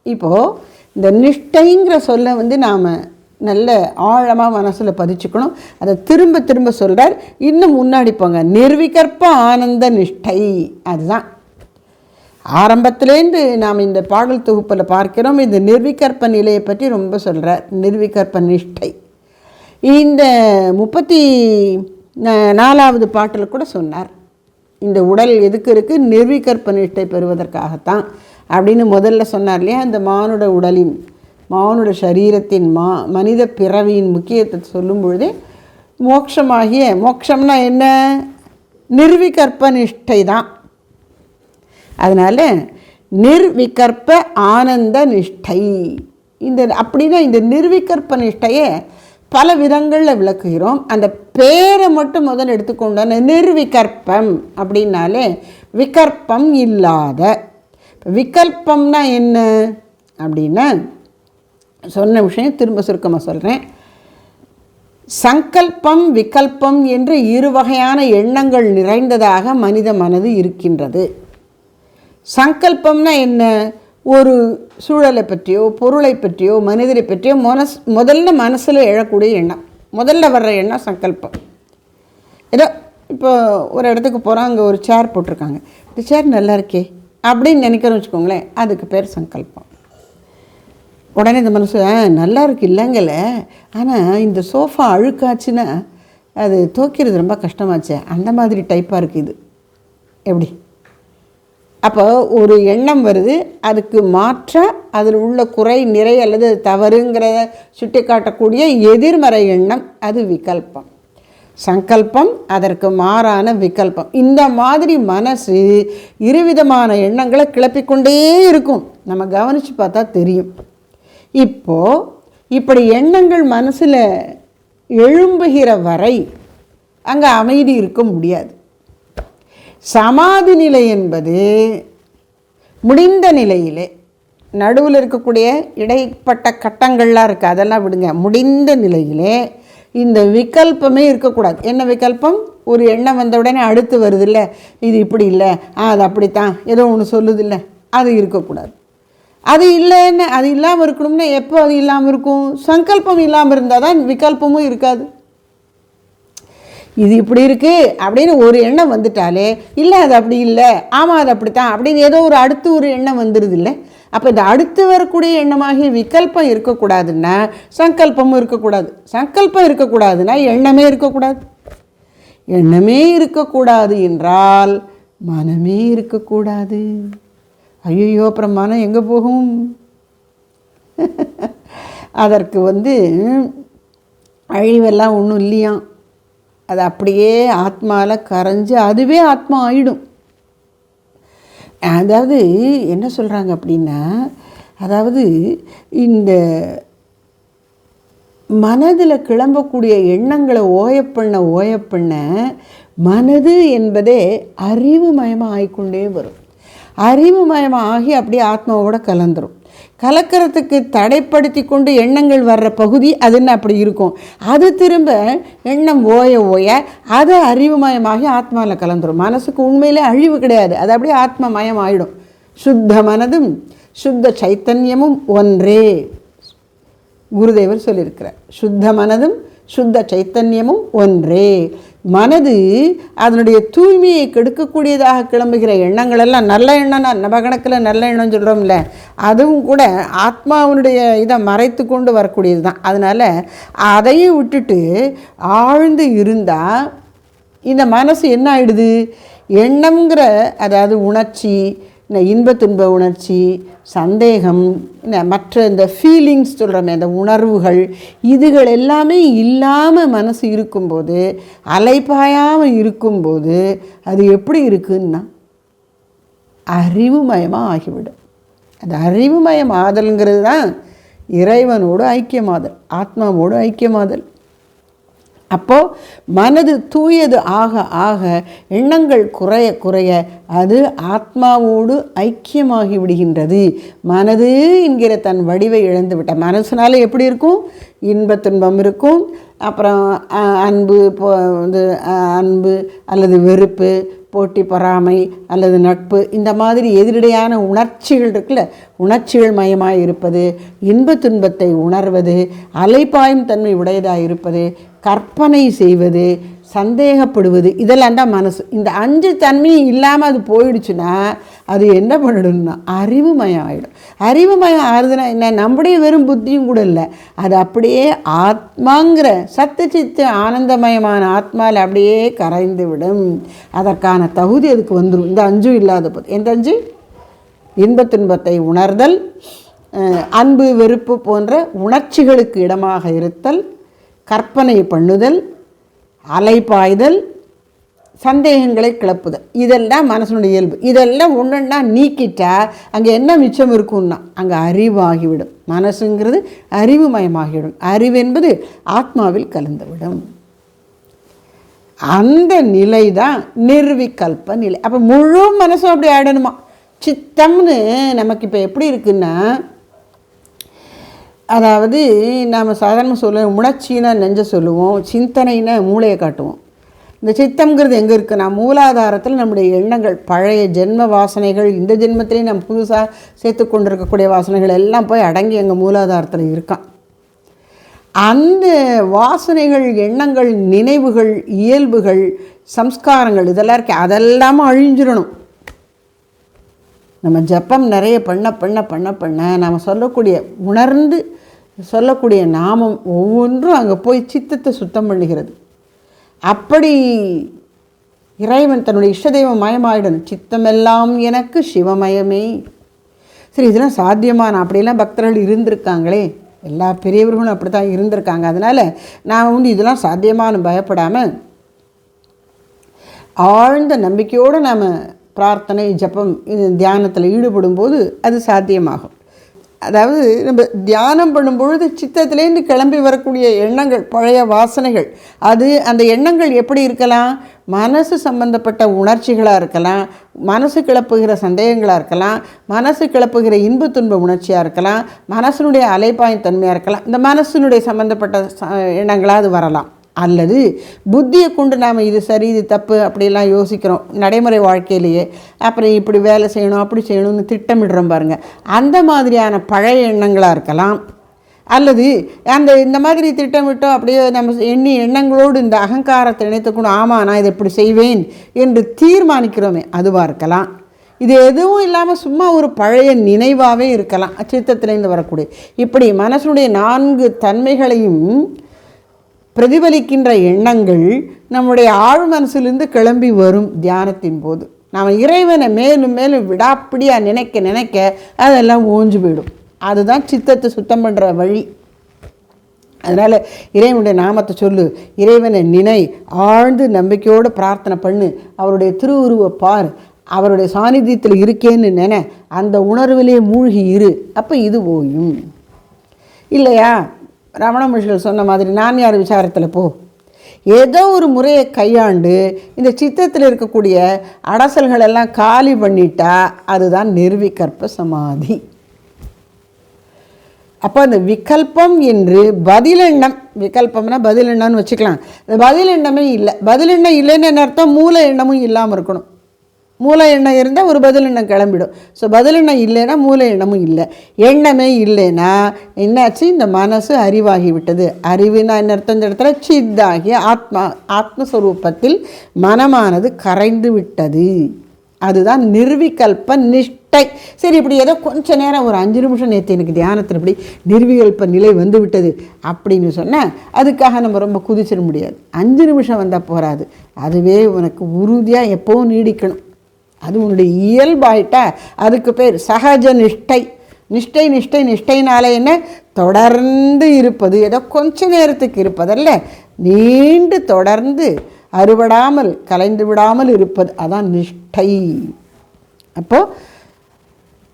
இப்போது இந்த நிஷ்டைங்கிற சொல்ல நாம் நல்ல ஆழமாக மனசில் பதிச்சுக்கணும். அதை திரும்ப திரும்ப சொல்கிறார். இன்னும் முன்னாடி போங்க, நிர்விகற்ப ஆனந்த நிஷ்டை. அதுதான் ஆரம்பத்திலேருந்து நாம் இந்த பாடல் தொகுப்பில் பார்க்கிறோம். இந்த நிர்விகற்ப நிலையை பற்றி ரொம்ப சொல்கிறார். நிர்விகற்ப நிஷ்டை இந்த 34வது பாட்டில் கூட சொன்னார். இந்த உடல் எதுக்கு இருக்குது? நிர்விகற்ப நிஷ்டை பெறுவதற்காகத்தான் அப்படின்னு முதல்ல சொன்னார் இல்லையா? அந்த மானுட உடலின் மானுட சரீரத்தின் மனித பிறவியின் முக்கியத்தை சொல்லும் பொழுதே மோட்சம்னா என்ன? நிர்விகற்ப நிஷ்டை தான். அதனால் நிர்விகற்ப ஆனந்த நிஷ்டை. அப்படின்னா இந்த நிர்விகற்ப நிஷ்டையை பல விதங்களில் விளக்குகிறோம். அந்த பேரை மட்டும் முதல்ல எடுத்துக்கொண்டோன்னா நிர்விகற்பம் அப்படின்னாலே விகற்பம் இல்லாத. விகல்பம்னா என்ன அப்படின்னா சொன்ன விஷயம் திரும்ப சுருக்கமாக சொல்கிறேன். சங்கல்பம் விகல்பம் என்று இரு வகையான எண்ணங்கள் நிறைந்ததாக மனித மனது இருக்கின்றது. சங்கல்பம்னா என்ன? ஒரு சூழலை பற்றியோ பொருளை பற்றியோ மனிதரை பற்றியோ முதல்ல மனசில் எழக்கூடிய எண்ணம், முதல்ல வர்ற எண்ணம் சங்கல்பம். ஏதோ இப்போ ஒரு இடத்துக்கு போகிறோம், அங்கே ஒரு சேர் போட்டிருக்காங்க, இந்த சேர் நல்லா இருக்கே அப்படின்னு நினைக்கிறோன்னு வச்சுக்கோங்களேன், அதுக்கு பேர் சங்கல்பம். உடனே இந்த மனசு நல்லா இருக்கு இல்லைங்கல, ஆனால் இந்த சோஃபா அழுக்காச்சுன்னா அது துவைக்கிறது ரொம்ப கஷ்டமாச்சு, அந்த மாதிரி டைப்பாக இருக்குது இது எப்படி. அப்போ ஒரு எண்ணம் வருது, அதுக்கு மாற்றாக அதில் உள்ள குறை நிறை அல்லது தவறுங்கிறத சுட்டி காட்டக்கூடிய எதிர்மறை எண்ணம், அது விகல்பம். சங்கல்பம் அதற்கு மாறான விகல்பம். இந்த மாதிரி மனசு இருவிதமான எண்ணங்களை கிளப்பிக்கொண்டே இருக்கும். நம்ம கவனித்து பார்த்தா தெரியும். இப்படி எண்ணங்கள் மனசில் எழும்புகிற வரை அங்கே அமைதி இருக்க முடியாது. சமாதி நிலை என்பது முடிந்த நிலையிலே, நடுவில் இருக்கக்கூடிய இடைப்பட்ட கட்டங்கள்லாம் இருக்குது, அதெல்லாம் விடுங்க. முடிந்த நிலையிலே இந்த விகல்பமே இருக்கக்கூடாது. என்ன விகல்பம்? ஒரு எண்ணம் வந்த உடனே அடுத்து வருது இல்லை, இது இப்படி இல்லை, அது அப்படித்தான், ஏதோ ஒன்று சொல்லுது இல்லை, அது இருக்கக்கூடாது. அது இல்லைன்னு, அது இல்லாமல் இருக்கணும்னா எப்போ அது இல்லாமல் இருக்கும்? சங்கல்பம் இல்லாமல் இருந்தால் தான் விகல்பமும் இருக்காது. இது இப்படி இருக்குது அப்படின்னு ஒரு எண்ணம் வந்துட்டாலே, இல்லை அது அப்படி இல்லை, ஆமாம் அது அப்படித்தான் அப்படின்னு ஏதோ ஒரு அடுத்து ஒரு எண்ணம் வந்துடுது இல்லை. அப்போ இந்த அடுத்து வரக்கூடிய எண்ணமாகிய விகல்பம் இருக்கக்கூடாதுன்னா சங்கல்பமும் இருக்கக்கூடாது. சங்கல்பம் இருக்கக்கூடாதுன்னா எண்ணமே இருக்கக்கூடாது. எண்ணமே இருக்கக்கூடாது என்றால் மனமே இருக்கக்கூடாது. ஐயோ, அப்புறம் மனம் எங்கே போகும்? அதற்கு அழிவெல்லாம் ஒன்றும் இல்லையாம். அது அப்படியே ஆத்மாவில் கரைஞ்சு அதுவே ஆத்மா ஆயிடும். அதாவது என்ன சொல்கிறாங்க அப்படின்னா, அதாவது இந்த மனதில் கிளம்பக்கூடிய எண்ணங்களை ஓயப்பண்ண மனது என்பதே அறிவுமயமாக ஆகிக்கொண்டே வரும். அறிவுமயமாக ஆகி அப்படியே ஆத்மாவோட கலந்துரும். கலக்கிறதுக்கு தடைப்படுத்தி கொண்டு எண்ணங்கள் வர்ற பகுதி அதுன்னு அப்படி இருக்கும். அது திரும்ப எண்ணம் ஓய அது அறிவுமயமாகி ஆத்மாவில் கலந்துரும். மனசுக்கு உண்மையிலே அழிவு கிடையாது, அது அப்படியே ஆத்மமயம் ஆகிடும். சுத்த மனதும் சுத்த சைத்தன்யமும் ஒன்றே. குருதேவர் சொல்லியிருக்கிறார், சுத்த மனதும் சுத்த சைத்தன்யமும் ஒன்றே. மனது அதனுடைய தூய்மையை கெடுக்கக்கூடியதாக கிளம்புகிற எண்ணங்கள் எல்லாம் நல்ல எண்ணம்னா நம்ம கணக்கில் நல்ல எண்ணம் சொல்கிறோம்ல, அதுவும் கூட ஆத்மாவனுடைய இதை மறைத்து கொண்டு வரக்கூடியது தான். அதனால் அதையும் விட்டுட்டு ஆழ்ந்து இருந்தால் இந்த மனசு என்ன ஆகிடுது? எண்ணம்ங்கிற, அதாவது உணர்ச்சி, இந்த இன்ப துன்ப உணர்ச்சி, சந்தேகம், மற்ற இந்த ஃபீலிங்ஸ் சொல்கிறோமே, அந்த உணர்வுகள், இதுகள் எல்லாமே இல்லாமல் மனசு இருக்கும்போது, அலைப்பாயாமல் இருக்கும்போது அது எப்படி இருக்குன்னா அறிவுமயமாக ஆகிவிடும். அது அறிவுமயம் ஆதல்ங்கிறது தான் இறைவனோடு ஐக்கியமாதல், ஆத்மாவோடு ஐக்கியமாதல். அப்போது மனது தூயது ஆக ஆக எண்ணங்கள் குறைய குறைய அது ஆத்மாவோடு ஐக்கியமாகி விடுகின்றது. மனது என்கிற தன் வடிவை இழந்து விட்ட மனசுனால எப்படி இருக்கும்? இன்ப துன்பம் இருக்கும், அப்புறம் அன்பு அன்பு அல்லது வெறுப்பு, போட்டி பொறாமை அல்லது நட்பு, இந்த மாதிரி எதிரடையான உணர்ச்சிகள் இருக்குல்ல, உணர்ச்சிகள் மயமாக இருப்பது, இன்ப துன்பத்தை உணர்வது, அலைப்பாயும் தன்மை உடையதாக இருப்பது, கற்பனை செய்வது, சந்தேகப்படுவது, இதெல்லாம் தான் மனசு. இந்த 5 தன்மையும் இல்லாமல் அது போயிடுச்சுன்னா அது என்ன பண்ணிடும்னா அறிவுமயம் ஆகிடும். அறிவுமயம் ஆறுதுன்னா என்ன? நம்முடைய வெறும் புத்தியும் கூட இல்லை, அது அப்படியே ஆத்மாங்கிற சத்து சித்து ஆனந்தமயமான ஆத்மாவில் அப்படியே கரைந்து விடும். அதற்கான தகுதி அதுக்கு வந்துடும். இந்த 5 இல்லாத போது. எந்த 5? இன்ப துன்பத்தை உணர்தல், அன்பு வெறுப்பு போன்ற உணர்ச்சிகளுக்கு இடமாக இருத்தல், கற்பனை பண்ணுதல், அலைப்பாய்தல், சந்தேகங்களை கிளப்புதல், இதெல்லாம் மனசனுடைய இயல்பு. இதெல்லாம் ஒன்றுன்னா நீக்கிட்டா அங்கே என்ன மிச்சம் இருக்கும்னா அங்கே அறிவாகிவிடும். மனசுங்கிறது அறிவுமயமாகிவிடும். அறிவு என்பது ஆத்மாவில் கலந்துவிடும். அந்த நிலை தான் நிர்விகல்ப நிலை. அப்போ முழு மனசும் அப்படி ஆடணுமா? சித்தம்னு நமக்கு இப்போ எப்படி இருக்குன்னா, அதாவது நாம் சாதாரணமாக சொல்லுவோம், உணர்ச்சின்னா நெஞ்ச சொல்லுவோம், சிந்தனைன்னா மூளையை காட்டுவோம். இந்த சித்தம்ங்கிறது எங்கே இருக்குன்னா மூலாதாரத்தில் நம்முடைய எண்ணங்கள், பழைய ஜென்ம வாசனைகள், இந்த ஜென்மத்திலேயே நம்ம புதுசாக சேர்த்து கொண்டு இருக்கக்கூடிய வாசனைகள் எல்லாம் போய் அடங்கி எங்கள் மூலாதாரத்தில் இருக்கான். அந்த வாசனைகள், எண்ணங்கள், நினைவுகள், இயல்புகள், சம்ஸ்காரங்கள் இதெல்லாம் இருக்கு, அதெல்லாமும் அழிஞ்சிடணும். நம்ம ஜப்பம் நிறைய பண்ண பண்ண பண்ண பண்ண நம்ம சொல்லக்கூடிய உணர்ந்து சொல்லக்கூடிய நாமம் ஒவ்வொன்றும் அங்கே போய் சித்தத்தை சுத்தம் பண்ணுகிறது. அப்படி இறைவன் தன்னுடைய இஷ்டதெய்வம் மயமாயிடணும். சித்தமெல்லாம் எனக்கு சிவமயமே. சரி, இதெல்லாம் சாத்தியமான அப்படியெல்லாம் பக்தர்கள் இருந்திருக்காங்களே, எல்லா பெரியவர்களும் அப்படி தான் இருந்திருக்காங்க. அதனால் நாம் இதெல்லாம் சாத்தியமான பயப்படாமல் ஆழ்ந்த நம்பிக்கையோடு நாம் பிரார்த்தனை, ஜபம், தியானத்தில் ஈடுபடும் போது அது சாத்தியமாகும். அதாவது நம்ம தியானம் பண்ணும்பொழுது சித்தத்திலேருந்து கிளம்பி வரக்கூடிய எண்ணங்கள், பழைய வாசனைகள், அது அந்த எண்ணங்கள் எப்படி இருக்கலாம்? மனசு சம்பந்தப்பட்ட உணர்ச்சிகளாக இருக்கலாம், மனசு கிளப்புகிற சந்தேகங்களாக இருக்கலாம், மனசு கிளப்புகிற இன்ப துன்ப உணர்ச்சியாக இருக்கலாம், மனசனுடைய அலைப்பாயும் தன்மையாக இருக்கலாம், இந்த மனசனுடைய சம்பந்தப்பட்ட எண்ணங்களாக அது வரலாம். அல்லது புத்தியை கொண்டு நாம் இது சரி இது தப்பு அப்படிலாம் யோசிக்கிறோம் நடைமுறை வாழ்க்கையிலேயே. அப்புறம் இப்படி வேலை செய்யணும், அப்படி செய்யணும்னு திட்டமிடுறோம் பாருங்கள், அந்த மாதிரியான பழைய எண்ணங்களாக இருக்கலாம். அல்லது இந்த மாதிரி திட்டமிட்டோம் அப்படியே நம்ம எண்ணங்களோடு இந்த அகங்காரத்தை நினைத்துக்கணும், ஆமாம் நான் இதை இப்படி செய்வேன் என்று தீர்மானிக்கிறோமே அதுவாக இருக்கலாம். இது எதுவும் இல்லாமல் சும்மா ஒரு பழைய நினைவாகவே இருக்கலாம், சித்தத்திலேருந்து வரக்கூடிய. இப்படி மனசுடைய 4 தன்மைகளையும் பிரதிபலிக்கின்ற எண்ணங்கள் நம்முடைய ஆழ் மனசிலிருந்து கிளம்பி வரும். தியானத்தின் போது நாம் இறைவனை மேலும் மேலும் விடாப்பிடியாக நினைக்க நினைக்க அதெல்லாம் ஓஞ்சு போயிடும். அதுதான் சித்தத்தை சுத்தம் பண்ணுற வழி. அதனால் இறைவனுடைய நாமத்தை சொல்லு, இறைவனை நினை, ஆழ்ந்து நம்பிக்கையோடு பிரார்த்தனை பண்ணு, அவருடைய திருவுருவை பார், அவருடைய சாநித்தியத்தில் இருக்கேன்னு நினை, அந்த உணர்விலே மூழ்கி இரு. அப்போ இது ஓயும். இல்லையா, ரமண மகர்ஷிகள் சொன்ன மாதிரி நான் யார் விசாரத்தில் போ. ஏதோ ஒரு முறையை கையாண்டு இந்த சித்தத்தில் இருக்கக்கூடிய அடசல்களெல்லாம் காலி பண்ணிட்டா அதுதான் நிர்விகற்ப சமாதி. அப்போ அந்த விகல்பம் என்று பதிலெண்ணம், விகல்பம்னா பதிலெண்ணம்னு வச்சுக்கலாம். அந்த பதிலெண்ணமே இல்லை. பதிலெண்ணம் இல்லைன்னு என்ன அர்த்தம்? மூல எண்ணமும் இல்லாமல் இருக்கணும். மூல எண்ணம் இருந்தால் ஒரு பதில் எண்ணம் கிளம்பிடும். ஸோ பதில் எண்ணம் இல்லைன்னா மூல எண்ணமும் இல்லை. எண்ணமே இல்லைன்னா என்னாச்சு? இந்த மனசு அறிவாகி விட்டது. அறிவுனா என்ன அர்த்தம்? இந்த இடத்துல சித்தாகிய ஆத்மஸ்வரூபத்தில் மனமானது கரைந்து விட்டது. அதுதான் நிர்விகல்ப நிஷ்டை. சரி, இப்படி ஏதோ கொஞ்ச நேரம் ஒரு 5 நிமிஷம் நேற்று எனக்கு தியானத்தில் இப்படி நிர்விகல்ப நிலை வந்து விட்டது அப்படின்னு சொன்னால் அதுக்காக நம்ம ரொம்ப குதிச்சிட முடியாது. 5 நிமிஷம் வந்தால் போகாது, அதுவே உனக்கு உறுதியாக எப்போவும் நீடிக்கணும். அது உன்னுடைய இயல்பாயிட்டா அதுக்கு பேர் சகஜ நிஷ்டை. நிஷ்டை நிஷ்டை நிஷ்டைனாலே என்ன? தொடர்ந்து இருப்பது, ஏதோ கொஞ்ச நேரத்துக்கு இருப்பதல்ல, நீண்டு தொடர்ந்து அறுபடாமல் கலைந்து விடாமல் இருப்பது, அதான் நிஷ்டை. அப்போது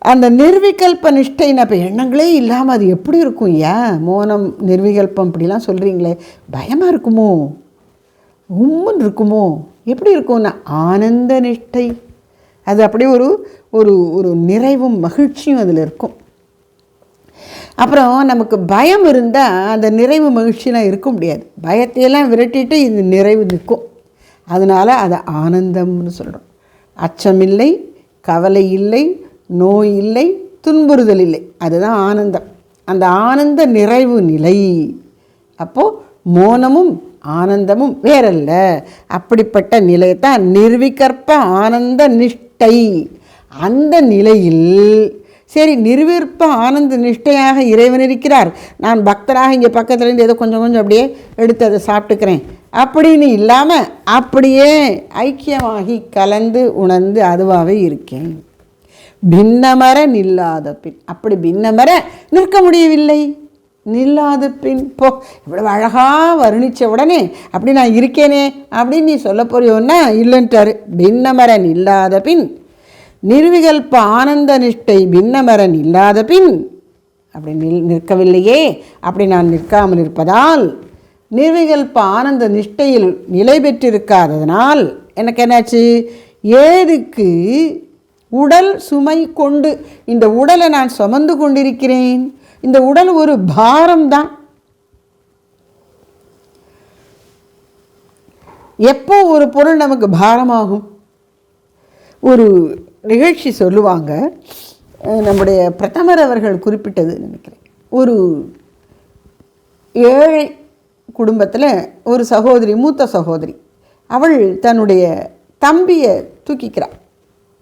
அந்த நிர்விகல்ப நிஷ்டைன்னு அப்போ எண்ணங்களே இல்லாமல் அது எப்படி இருக்கும்? ஏன் மோனம் நிர்விகல்பம் இப்படிலாம் சொல்கிறீங்களே, பயமாக இருக்குமோ உம்முன்னு இருக்குமோ? எப்படி இருக்கும்னா ஆனந்த நிஷ்டை. அது அப்படியே ஒரு ஒரு ஒரு நிறைவும் மகிழ்ச்சியும் அதில் இருக்கும். அப்புறம் நமக்கு பயம் இருந்தால் அந்த நிறைவு மகிழ்ச்சியெலாம் இருக்க முடியாது. பயத்தையெல்லாம் விரட்டிட்டு இது நிறைவு நிற்கும். அதனால் அதை ஆனந்தம்னு சொல்கிறோம். அச்சமில்லை, கவலை இல்லை, நோய் இல்லை, துன்புறுதல் இல்லை. அதுதான் ஆனந்தம். அந்த ஆனந்த நிறைவு நிலை. அப்போது மோனமும் ஆனந்தமும் வேறல்ல. அப்படிப்பட்ட நிலையத்தான் நிர்விகற்ப ஆனந்த நிஷ்டை. அந்த நிலையில் சரி, நிர்விகற்ப ஆனந்த நிஷ்டையாக இறைவன் இருக்கிறார், நான் பக்தராக இங்கே பக்கத்துலேருந்து ஏதோ கொஞ்சம் கொஞ்சம் அப்படியே எடுத்து அதை சாப்பிட்டுக்கிறேன் அப்படின்னு இல்லாமல் அப்படியே ஐக்கியமாகி கலந்து உணர்ந்து அதுவாகவே இருக்கேன். பின்னமர நில்லாத பின். அப்படி பின்னமர நிற்க முடியவில்லை. நில்லாத பின் போ, இவ்வளவு அழகாக வர்ணித்த உடனே அப்படி நான் இருக்கேனே அப்படின்னு நீ சொல்ல போறியோன்னா இல்லைன்ட்டாரு. பின்னமர நில்லாத பின் நிர்விகல்ப ஆனந்த நிஷ்டை பின்னமரன் இல்லாத பின் அப்படி நிற்கவில்லையே. அப்படி நான் நிற்காமல் இருப்பதால், நிர்விகல்ப ஆனந்த நிஷ்டையில் நிலை பெற்றிருக்காததனால் எனக்கு என்னாச்சு? ஏதுக்கு உடல் சுமை கொண்டு இந்த உடலை நான் சுமந்து கொண்டிருக்கிறேன். இந்த உடல் ஒரு பாரம்தான். எப்போ ஒரு பொருள் நமக்கு பாரமாகும்? ஒரு நிகழ்ச்சி சொல்லுவாங்க, நம்முடைய பிரதமர் அவர்கள் குறிப்பிட்டது நினைக்கிறேன். ஒரு ஏழை குடும்பத்தில் ஒரு சகோதரி, மூத்த சகோதரி, அவள் தன்னுடைய தம்பியை தூக்கிக்கிறாள்.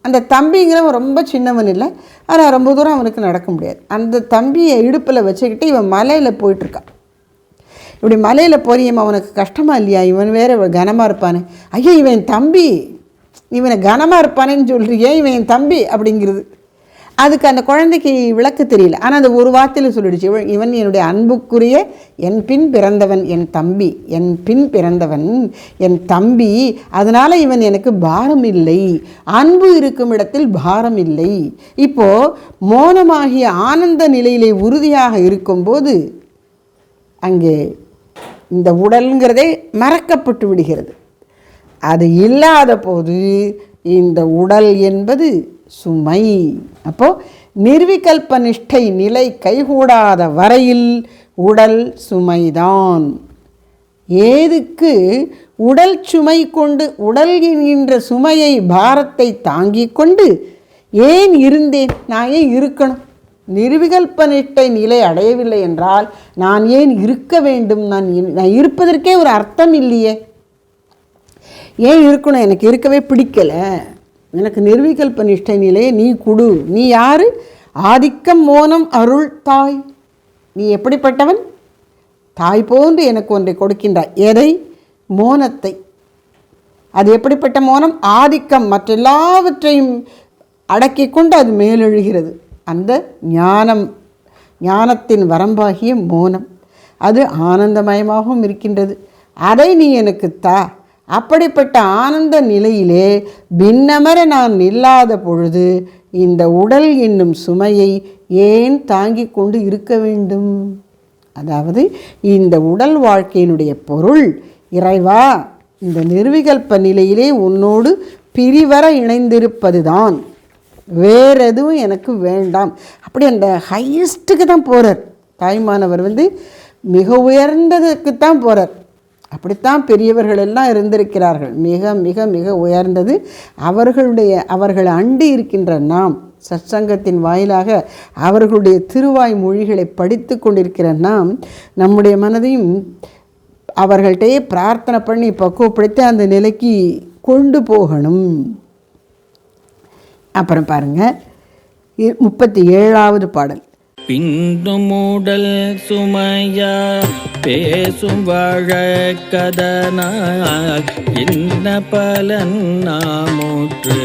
அந்த தம்பிங்கிறவன் ரொம்ப சின்னவன் இல்லை, ஆனால் ரொம்ப தூரம் அவனுக்கு நடக்க முடியாது. அந்த தம்பியை இடுப்பில் வச்சுக்கிட்டு இவன் மலையில் போயிட்டுருக்கான். இப்படி மலையில் போறியம்மா அவனுக்கு கஷ்டமாக இல்லையா? இவன் வேறு கனமாக இருப்பானே. ஐயோ, இவன் தம்பி, இவனை கனமாக இருப்பானேன்னு சொல்கிறியே, இவன் என் தம்பி அப்படிங்கிறது. அதுக்கு அந்த குழந்தைக்கு விளக்கு தெரியல. ஆனால் அந்த ஒரு வார்த்தையில் சொல்லிடுச்சு, இவன் என்னுடைய அன்புக்குரிய என் பின் பிறந்தவன், என் தம்பி, என் பின் பிறந்தவன் என் தம்பி. அதனால் இவன் எனக்கு பாரம் இல்லை, அன்பு இருக்கும் இடத்தில் பாரம் இல்லை. இப்போது மோனமாகிய ஆனந்த நிலையிலே உறுதியாக இருக்கும்போது அங்கே இந்த உடல்ங்கிறதே மறக்கப்பட்டு விடுகிறது. அது இல்லாத போது இந்த உடல் என்பது சுமை. அப்போது நிர்விகல்ப நிஷ்டை நிலை கைகூடாத வரையில் உடல் சுமைதான். ஏதுக்கு உடல் சுமை கொண்டு, உடல் என்கின்ற சுமையை பாரத்தை தாங்கிக் கொண்டு ஏன் இருந்தேன்? நான் ஏன் இருக்கணும்? நிர்விகல்ப நிஷ்டை நிலை அடையவில்லை என்றால் நான் ஏன் இருக்க வேண்டும்? நான் இருப்பதற்கே ஒரு அர்த்தம் இல்லையே. ஏன் இருக்கணும்? எனக்கு இருக்கவே பிடிக்கலை. எனக்கு நிர்விகல்ப நிஷ்டை நிலையை நீ கொடு. நீ யார்? ஆதிக்கம் மோனம் அருள் தாய். நீ எப்படிப்பட்டவன்? தாய் போன்று எனக்கு ஒன்றை கொடுக்கின்றாய். எதை? மோனத்தை. அது எப்படிப்பட்ட மோனம்? ஆதிக்கம், மற்றெல்லாவற்றையும் அடக்கி கொண்டு அது மேலெழுகிறது. அந்த ஞானத்தின் வரம்பாகிய மோனம் அது ஆனந்தமயமாகவும் இருக்கின்றது. அதை நீ எனக்கு தா. அப்படிப்பட்ட ஆனந்த நிலையிலே பின்னமர நான் இல்லாத பொழுது இந்த உடல் என்னும் சுமையை ஏன் தாங்கிக் கொண்டு இருக்க வேண்டும்? அதாவது இந்த உடல் வாழ்க்கையினுடைய பொருள், இறைவா, இந்த நிர்விகல்ப நிலையிலே உன்னோடு பிரிவர இணைந்திருப்பது தான், வேறு எதுவும் எனக்கு வேண்டாம். அப்படி அந்த ஹையஸ்ட்டுக்கு தான் போகிறார் தாய்மானவர். மிக உயர்ந்ததுக்கு தான் போகிறார். அப்படித்தான் பெரியவர்கள் எல்லாம் இருந்திருக்கிறார்கள். மிக மிக மிக உயர்ந்தது அவர்கள் அண்டி இருக்கின்ற நாம், சத்சங்கத்தின் வாயிலாக அவர்களுடைய திருவாய் மொழிகளை படித்து கொண்டிருக்கிற நாம் நம்முடைய மனதையும் அவர்கள்ட்டையே பிரார்த்தனை பண்ணி பக்குவப்படுத்தி அந்த நிலைக்கு கொண்டு போகணும். அப்புறம் பாருங்கள், 37வது பாடல். பின்னும் உடல் சுமையா பேசும் வழக்கதனால் என்ன பலன் நாமூற்று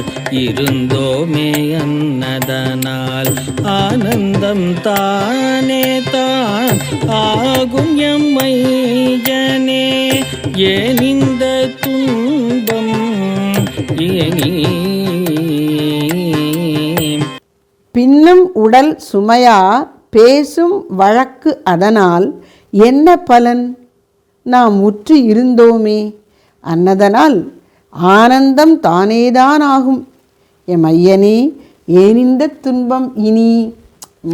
இருந்தோமே அன்னதனால் ஆனந்தம் தானே தான் ஆகும் எம்மையனே ஏன் இந்த துன்பம் ஏனி. பின்னும் உடல் சுமையா பேசும் வழக்கு அதனால் என்ன பலன் நாம் உற்று இருந்தோமே அன்னதனால் ஆனந்தம் தானேதான் ஆகும். என் மையனே ஏன் இந்த துன்பம் இனி.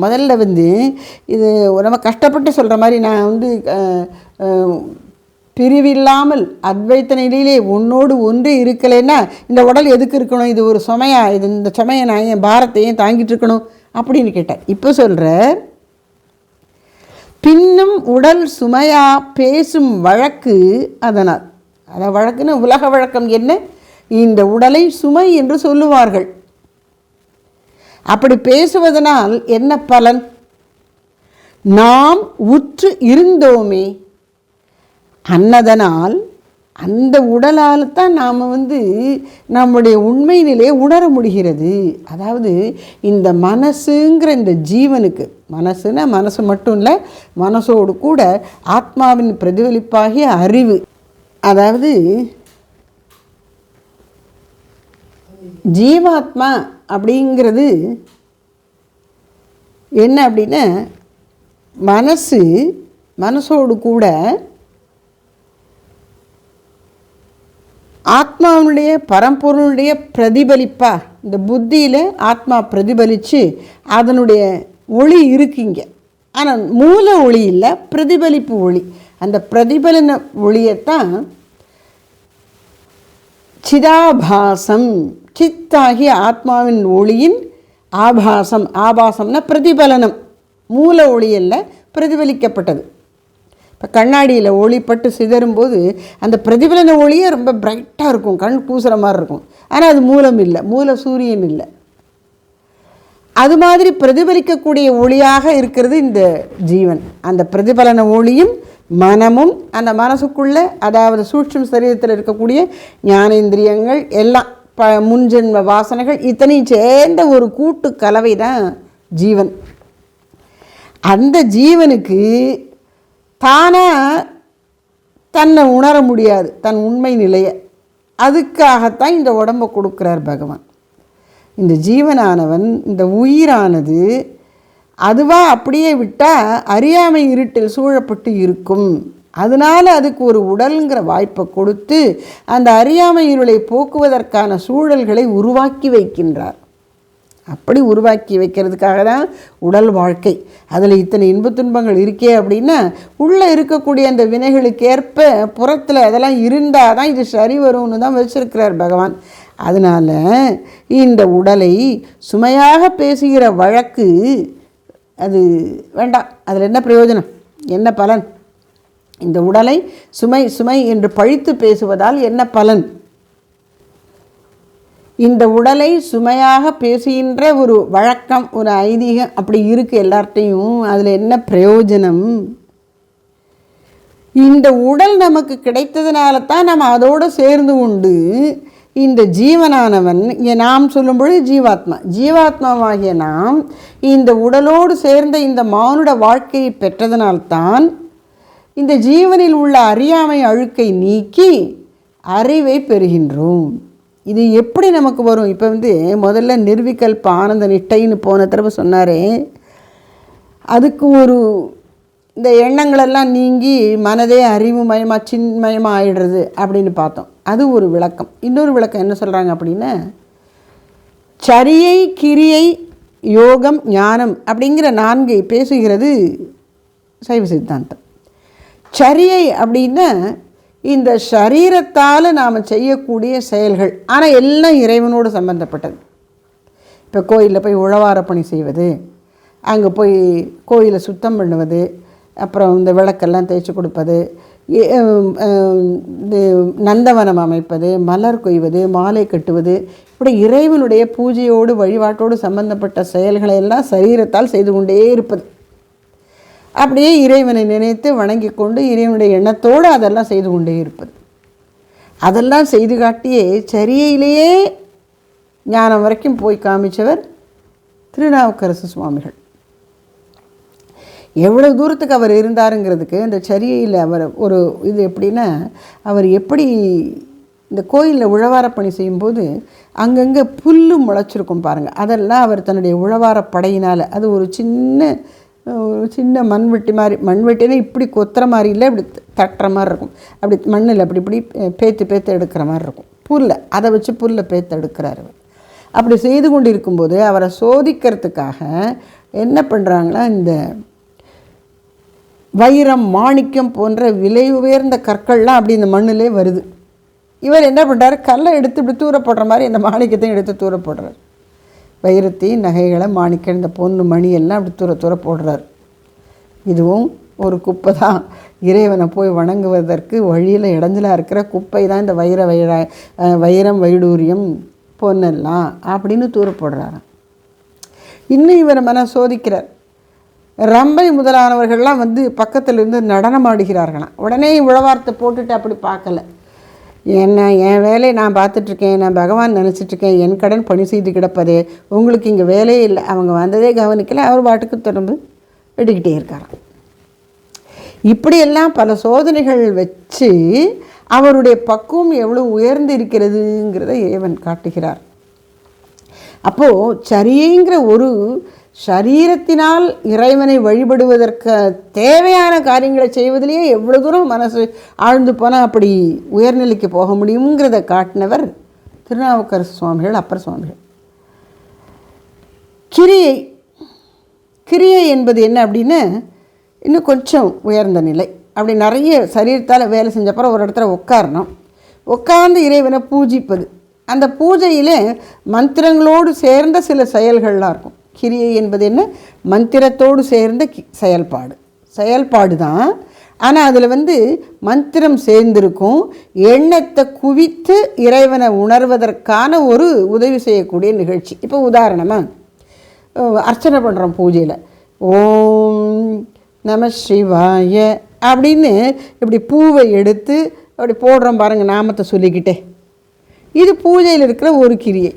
முதல்ல இது நம்ம கஷ்டப்பட்டு சொல்கிற மாதிரி நான் பிரிவில்லாமல் அத்வைத்த நிலையிலே உன்னோடு ஒன்றே இருக்கலைன்னா இந்த உடல் எதுக்கு இருக்கணும், இது ஒரு சுமையா, இந்த சுமையை நான் என் பாரத்தையும் தாங்கிட்டு இருக்கணும் அப்படின்னு கேட்டேன். இப்போ சொல்கிற பின்னும் உடல் சுமையா பேசும் வழக்கு அதனால். அதான் வழக்குன்னு உலக வழக்கம் என்ன, இந்த உடலை சுமை என்று சொல்லுவார்கள். அப்படி பேசுவதனால் என்ன பலன்? நாம் உற்று இருந்தோமே அன்னதனால், அந்த உடலால் தான் நாம் நம்முடைய உண்மை நிலையை உணர முடிகிறது. அதாவது இந்த மனசுங்கிற இந்த ஜீவனுக்கு, மனசுன்னா மனசு மட்டும் இல்லை, மனசோடு கூட ஆத்மாவின் பிரதிபலிப்பாகிய அறிவு. அதாவது ஜீவாத்மா அப்படிங்கிறது என்ன அப்படின்னா, மனசோடு கூட ஆத்மாவுடைய பரம்பொருளுடைய பிரதிபலிப்பா இந்த புத்தியில் ஆத்மா பிரதிபலித்து அதனுடைய ஒளி இருக்குங்க. ஆனால் மூல ஒளி இல்லை, பிரதிபலிப்பு ஒளி. அந்த பிரதிபலன ஒளியைத்தான் சிதாபாசம், சித்தாகிய ஆத்மாவின் ஒளியின் ஆபாசம். ஆபாசம்னா பிரதிபலனம், மூல ஒளி அல்ல, பிரதிபலிக்கப்பட்டது. இப்போ கண்ணாடியில் ஒளிப்பட்டு சிதறும்போது அந்த பிரதிபலன ஒளியே ரொம்ப பிரைட்டாக இருக்கும், கண் கூசுகிற மாதிரி இருக்கும். ஆனால் அது மூலம் இல்லை, மூல சூரியன் இல்லை. அது மாதிரி பிரதிபலிக்கக்கூடிய ஒளியாக இருக்கிறது இந்த ஜீவன். அந்த பிரதிபலன ஒளியும் மனமும் அந்த மனசுக்குள்ளே, அதாவது சூட்சும சரீரத்தில் இருக்கக்கூடிய ஞானேந்திரியங்கள் எல்லாம் முன்ஜென்ம வாசனைகள் இத்தனையும் சேர்ந்த ஒரு கூட்டு கலவை தான் ஜீவன். அந்த ஜீவனுக்கு தானாக தன்னை உணர முடியாது, தன் உண்மை நிலையை. அதுக்காகத்தான் இந்த உடம்பை கொடுக்குறார் பகவான். இந்த ஜீவனானவன், இந்த உயிரானது அதுவாக அப்படியே விட்டால் அறியாமை இருட்டில் சூழப்பட்டு இருக்கும். அதனால் அதுக்கு ஒரு உடல்ங்கிற வாய்ப்பை கொடுத்து அந்த அறியாமை இருளை போக்குவதற்கான சூழல்களை உருவாக்கி வைக்கின்றார். அப்படி உருவாக்கி வைக்கிறதுக்காக தான் உடல் வாழ்க்கை. அதில் இத்தனை இன்ப துன்பங்கள் இருக்கே அப்படின்னா, உள்ளே இருக்கக்கூடிய அந்த வினைகளுக்கு ஏற்ப புறத்தில் அதெல்லாம் இருந்தால் தான் இது சரி வரும்னு தான் வச்சிருக்கிறார் பகவான். அதனால் இந்த உடலை சுமையாக பேசுகிற வழக்கு அது வேண்டாம். அதில் என்ன பிரயோஜனம், என்ன பலன்? இந்த உடலை சுமை சுமை என்று பழித்து பேசுவதால் என்ன பலன்? இந்த உடலை சுமையாக பேசுகின்ற ஒரு வழக்கம், ஒரு ஐதீகம் அப்படி இருக்குது எல்லார்ட்டையும். அதில் என்ன பிரயோஜனம்? இந்த உடல் நமக்கு கிடைத்ததுனால தான் நம்ம அதோடு சேர்ந்து கொண்டு இந்த ஜீவனானவன், இங்கே நாம் சொல்லும் பொழுது ஜீவாத்மாவாகிய நாம் இந்த உடலோடு சேர்ந்த இந்த மானுட வாழ்க்கையை பெற்றதனால்தான் இந்த ஜீவனில் உள்ள அறியாமை அழுக்கை நீக்கி அறிவை பெறுகின்றோம். இது எப்படி நமக்கு வரும்? இப்போ முதல்ல நிர்விகல்ப ஆனந்த நிஷ்டைன்னு போன தடவை சொன்னாரே, அதுக்கு இந்த எண்ணங்களெல்லாம் நீங்கி மனதே அறிவுமயமாக சின்மயமாக ஆயிடுறது அப்படின்னு பார்த்தோம். அது ஒரு விளக்கம். இன்னொரு விளக்கம் என்ன சொல்கிறாங்க அப்படின்னா, சரியை கிரியை யோகம் ஞானம் அப்படிங்கிற 4 பேசுகிறது சைவ சித்தாந்தம். சரியை அப்படின்னா இந்த சரீரத்தால் நாம் செய்யக்கூடிய செயல்கள், ஆனால் எல்லாம் இறைவனோடு சம்பந்தப்பட்டது. இப்போ கோயிலில் போய் உழவார பணி செய்வது, அங்கே போய் கோயிலை சுத்தம் பண்ணுவது, அப்புறம் இந்த விளக்கெல்லாம் தேய்ச்சி கொடுப்பது, நந்தவனம் அமைப்பது, மலர் கொய்வது, மாலை கட்டுவது, இப்படி இறைவனுடைய பூஜையோடு வழிபாட்டோடு சம்பந்தப்பட்ட செயல்களை எல்லாம் சரீரத்தால் செய்து கொண்டே இருப்பது. அப்படியே இறைவனை நினைத்து வணங்கி கொண்டு இறைவனுடைய எண்ணத்தோடு அதெல்லாம் செய்து கொண்டே இருப்பது. அதெல்லாம் செய்து காட்டியே சரியிலேயே ஞானம் வரைக்கும் போய் காமிச்சவர் திருநாவுக்கரசு சுவாமிகள். எவ்வளோ தூரத்துக்கு அவர் இருந்தாருங்கிறதுக்கு அந்த சரியில் அவர் ஒரு இது எப்படின்னா, அவர் எப்படி இந்த கோயிலில் உழவார பணி செய்யும்போது அங்கங்கே புல் முளைச்சிருக்கும் பாருங்கள், அதெல்லாம் அவர் தன்னுடைய உழவார படையினால், அது ஒரு சின்ன சின்ன மண்வெட்டி மாதிரி, மண்வெட்டினா இப்படி கொத்துற மாதிரி இல்லை, இப்படி தட்டுற மாதிரி இருக்கும், அப்படி மண்ணில் அப்படி இப்படி பேத்து எடுக்கிற மாதிரி இருக்கும் புல்லை, அதை வச்சு புல்லை பேத்து எடுக்கிறார் அவர். அப்படி செய்து கொண்டு இருக்கும்போது அவரை சோதிக்கிறதுக்காக என்ன பண்ணுறாங்களா, இந்த வைரம் மாணிக்கம் போன்ற விலை உயர்ந்த கற்கள்லாம் அப்படி இந்த மண்ணிலே வருது. இவர் என்ன பண்ணுறாரு, கல்லை எடுத்து இப்படி தூர போடுற மாதிரி இந்த மாணிக்கத்தையும் எடுத்து தூர போடுறார். வைரத்தையும் நகைகளை மாணிக்கம் இந்த பொண்ணு மணி எல்லாம் அப்படி தூர போடுறார். இதுவும் ஒரு குப்பை தான், இறைவனை போய் வணங்குவதற்கு வழியில் இடைஞ்சலாக இருக்கிற குப்பை தான் இந்த வைரம் வைடூரியம் பொண்ணெல்லாம் அப்படின்னு தூர போடுறாராம். இன்னும் இவரை சோதிக்கிறார். ரம்பை முதலானவர்கள்லாம் பக்கத்தில் இருந்து நடனம் ஆடுகிறார்களாம். உடனே உழவார்த்தை போட்டுட்டு அப்படி பார்க்கல, என்ன என் வேலையை நான் பார்த்துட்ருக்கேன், நான் பகவான் நினச்சிட்ருக்கேன், என் கடன் பணி செய்து கிடப்பதே, உங்களுக்கு இங்கே வேலையே இல்லை, அவங்க வந்ததே கவனிக்கல, அவர் பாட்டுக்கு திரும்ப எடுக்கிட்டே இருக்காராம். இப்படியெல்லாம் பல சோதனைகள் வச்சு அவருடைய பக்குவம் எவ்வளோ உயர்ந்து இருக்கிறதுங்கிறத இறைவன் காட்டுகிறார். அப்போது சரியைங்கிற ஒரு சரீரத்தினால் இறைவனை வழிபடுவதற்கு தேவையான காரியங்களை செய்வதிலேயே எவ்வளோ தூரம் மனசு ஆழ்ந்து போனால் அப்படி உயர்நிலைக்கு போக முடியுங்கிறத காட்டினவர் திருநாவுக்கரசு சுவாமிகள், அப்பர் சுவாமிகள். கிரியை என்பது என்ன அப்படின்னா, இன்னும் கொஞ்சம் உயர்ந்த நிலை. அப்படி நிறைய சரீரத்தால் வேலை செஞ்சப்பறம் ஒரு இடத்துல உட்காரணும், உட்கார்ந்து இறைவனை பூஜிப்பது. அந்த பூஜையில் மந்திரங்களோடு சேர்ந்த சில செயல்கள்லாம் இருக்கும். கிரியை என்பது என்ன, மந்திரத்தோடு சேர்ந்த செயல்பாடு தான். ஆனால் அதில் மந்திரம் சேர்ந்திருக்கும், எண்ணத்தை குவித்து இறைவனை உணர்வதற்கான ஒரு உதவி செய்யக்கூடிய நிகழ்ச்சி. இப்போ உதாரணமாக அர்ச்சனை பண்ணுறோம் பூஜையில், ஓம் நம சிவாய அப்படின்னு இப்படி பூவை எடுத்து அப்படி போடுறோம் பாருங்கள், நாமத்தை சொல்லிக்கிட்டே. இது பூஜையில் இருக்கிற ஒரு கிரியை.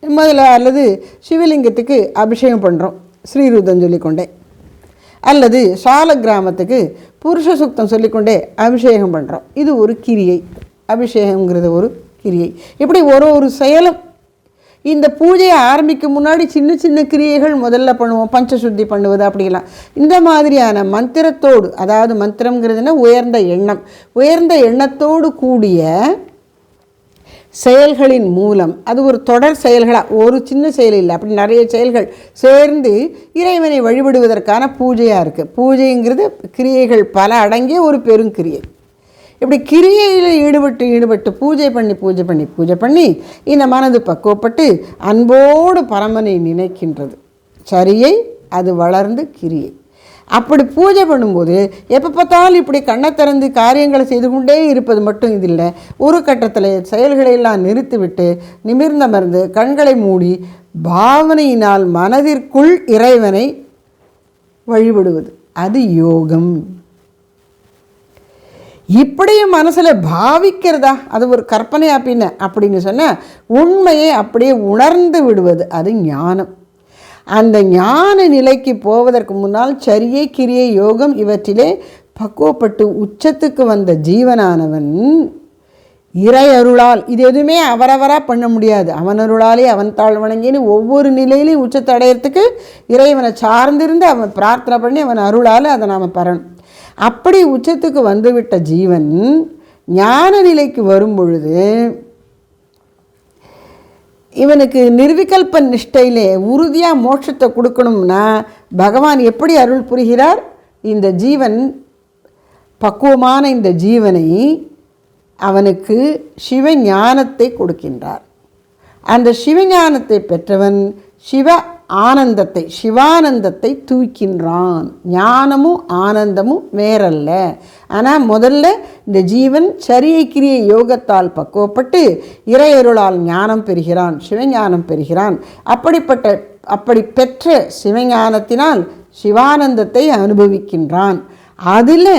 முதல்ல அல்லது சிவலிங்கத்துக்கு அபிஷேகம் பண்ணுறோம் ஸ்ரீருதம் சொல்லிக்கொண்டே, அல்லது சால கிராமத்துக்கு புருஷ சுத்தம் சொல்லிக்கொண்டே அபிஷேகம் பண்ணுறோம், இது ஒரு கிரியை. அபிஷேகங்கிறது ஒரு கிரியை. இப்படி ஒரு செயலும் இந்த பூஜையை ஆரம்பிக்கும் முன்னாடி சின்ன சின்ன கிரியைகள் முதல்ல பண்ணுவோம், பஞ்சசுத்தி பண்ணுவது அப்படிலாம். இந்த மாதிரியான மந்திரத்தோடு, அதாவது மந்திரங்கிறதுனா உயர்ந்த எண்ணம், உயர்ந்த எண்ணத்தோடு கூடிய செயல்களின் மூலம், அது ஒரு தொடர் செயல்களாக, ஒரு சின்ன செயல் இல்லை, அப்படி நிறைய செயல்கள் சேர்ந்து இறைவனை வழிபடுவதற்கான பூஜையாக இருக்குது. பூஜைங்கிறது கிரியைகள் பல அடங்கிய ஒரு பெருங்கிரியை. இப்படி கிரியையில் ஈடுபட்டு பூஜை பண்ணி இந்த மனது பக்குவப்பட்டு அன்போடு பரமனை நினைக்கின்றது. சரியை அது வளர்ந்து கிரியை. அப்படி பூஜை பண்ணும்போது எப்போ பார்த்தாலும் இப்படி கண்ணை திறந்து காரியங்களை செய்து கொண்டே இருப்பது மட்டும் இது இல்லை. ஒரு கட்டத்தில் செயல்களையெல்லாம் நிறுத்திவிட்டு நிமிர்ந்தமர்ந்து கண்களை மூடி பாவனையினால் மனதிற்குள் இறைவனை வழிபடுவது, அது யோகம். இப்படியும் மனசில் பாவிக்கிறதா, அது ஒரு கற்பனை அப்படின்னு சொன்னால் உண்மையை அப்படியே உணர்ந்து விடுவது, அது ஞானம். அந்த ஞான நிலைக்கு போவதற்கு முன்னால் சரியை கிரியை யோகம் இவற்றிலே பக்குவப்பட்டு உச்சத்துக்கு வந்த ஜீவனானவன் இறை அருளால், இது எதுவுமே அவரவராக பண்ண முடியாது, அவன் அருளாலே அவன் தாழ் வணங்கின்னு ஒவ்வொரு நிலையிலையும் உச்சத்தை அடையிறதுக்கு இறைவனை சார்ந்திருந்து அவன் பிரார்த்தனை பண்ணி அவன் அருளால் அதை நாம் பெறணும். அப்படி உச்சத்துக்கு வந்துவிட்ட ஜீவன் ஞான நிலைக்கு வரும் பொழுது இவனுக்கு நிர்விகல்ப நிஷ்டையிலே உறுதியாக மோட்சத்தை கொடுக்கணும்னா பகவான் எப்படி அருள் புரிகிறார்? இந்த ஜீவன் பக்குவமான இந்த ஜீவனை அவனுக்கு சிவஞானத்தை கொடுக்கின்றார். அந்த சிவஞானத்தை பெற்றவன் சிவானந்தத்தை தூக்கின்றான். ஞானமும் ஆனந்தமும் வேறல்ல. ஆனால் முதல்ல இந்த ஜீவன் சரியை கிரியை யோகத்தால் பக்குவப்பட்டு இறையருளால் ஞானம் பெறுகிறான், சிவஞானம் பெறுகிறான். அப்படி பெற்ற சிவஞானத்தினால் சிவானந்தத்தை அனுபவிக்கின்றான். அதில்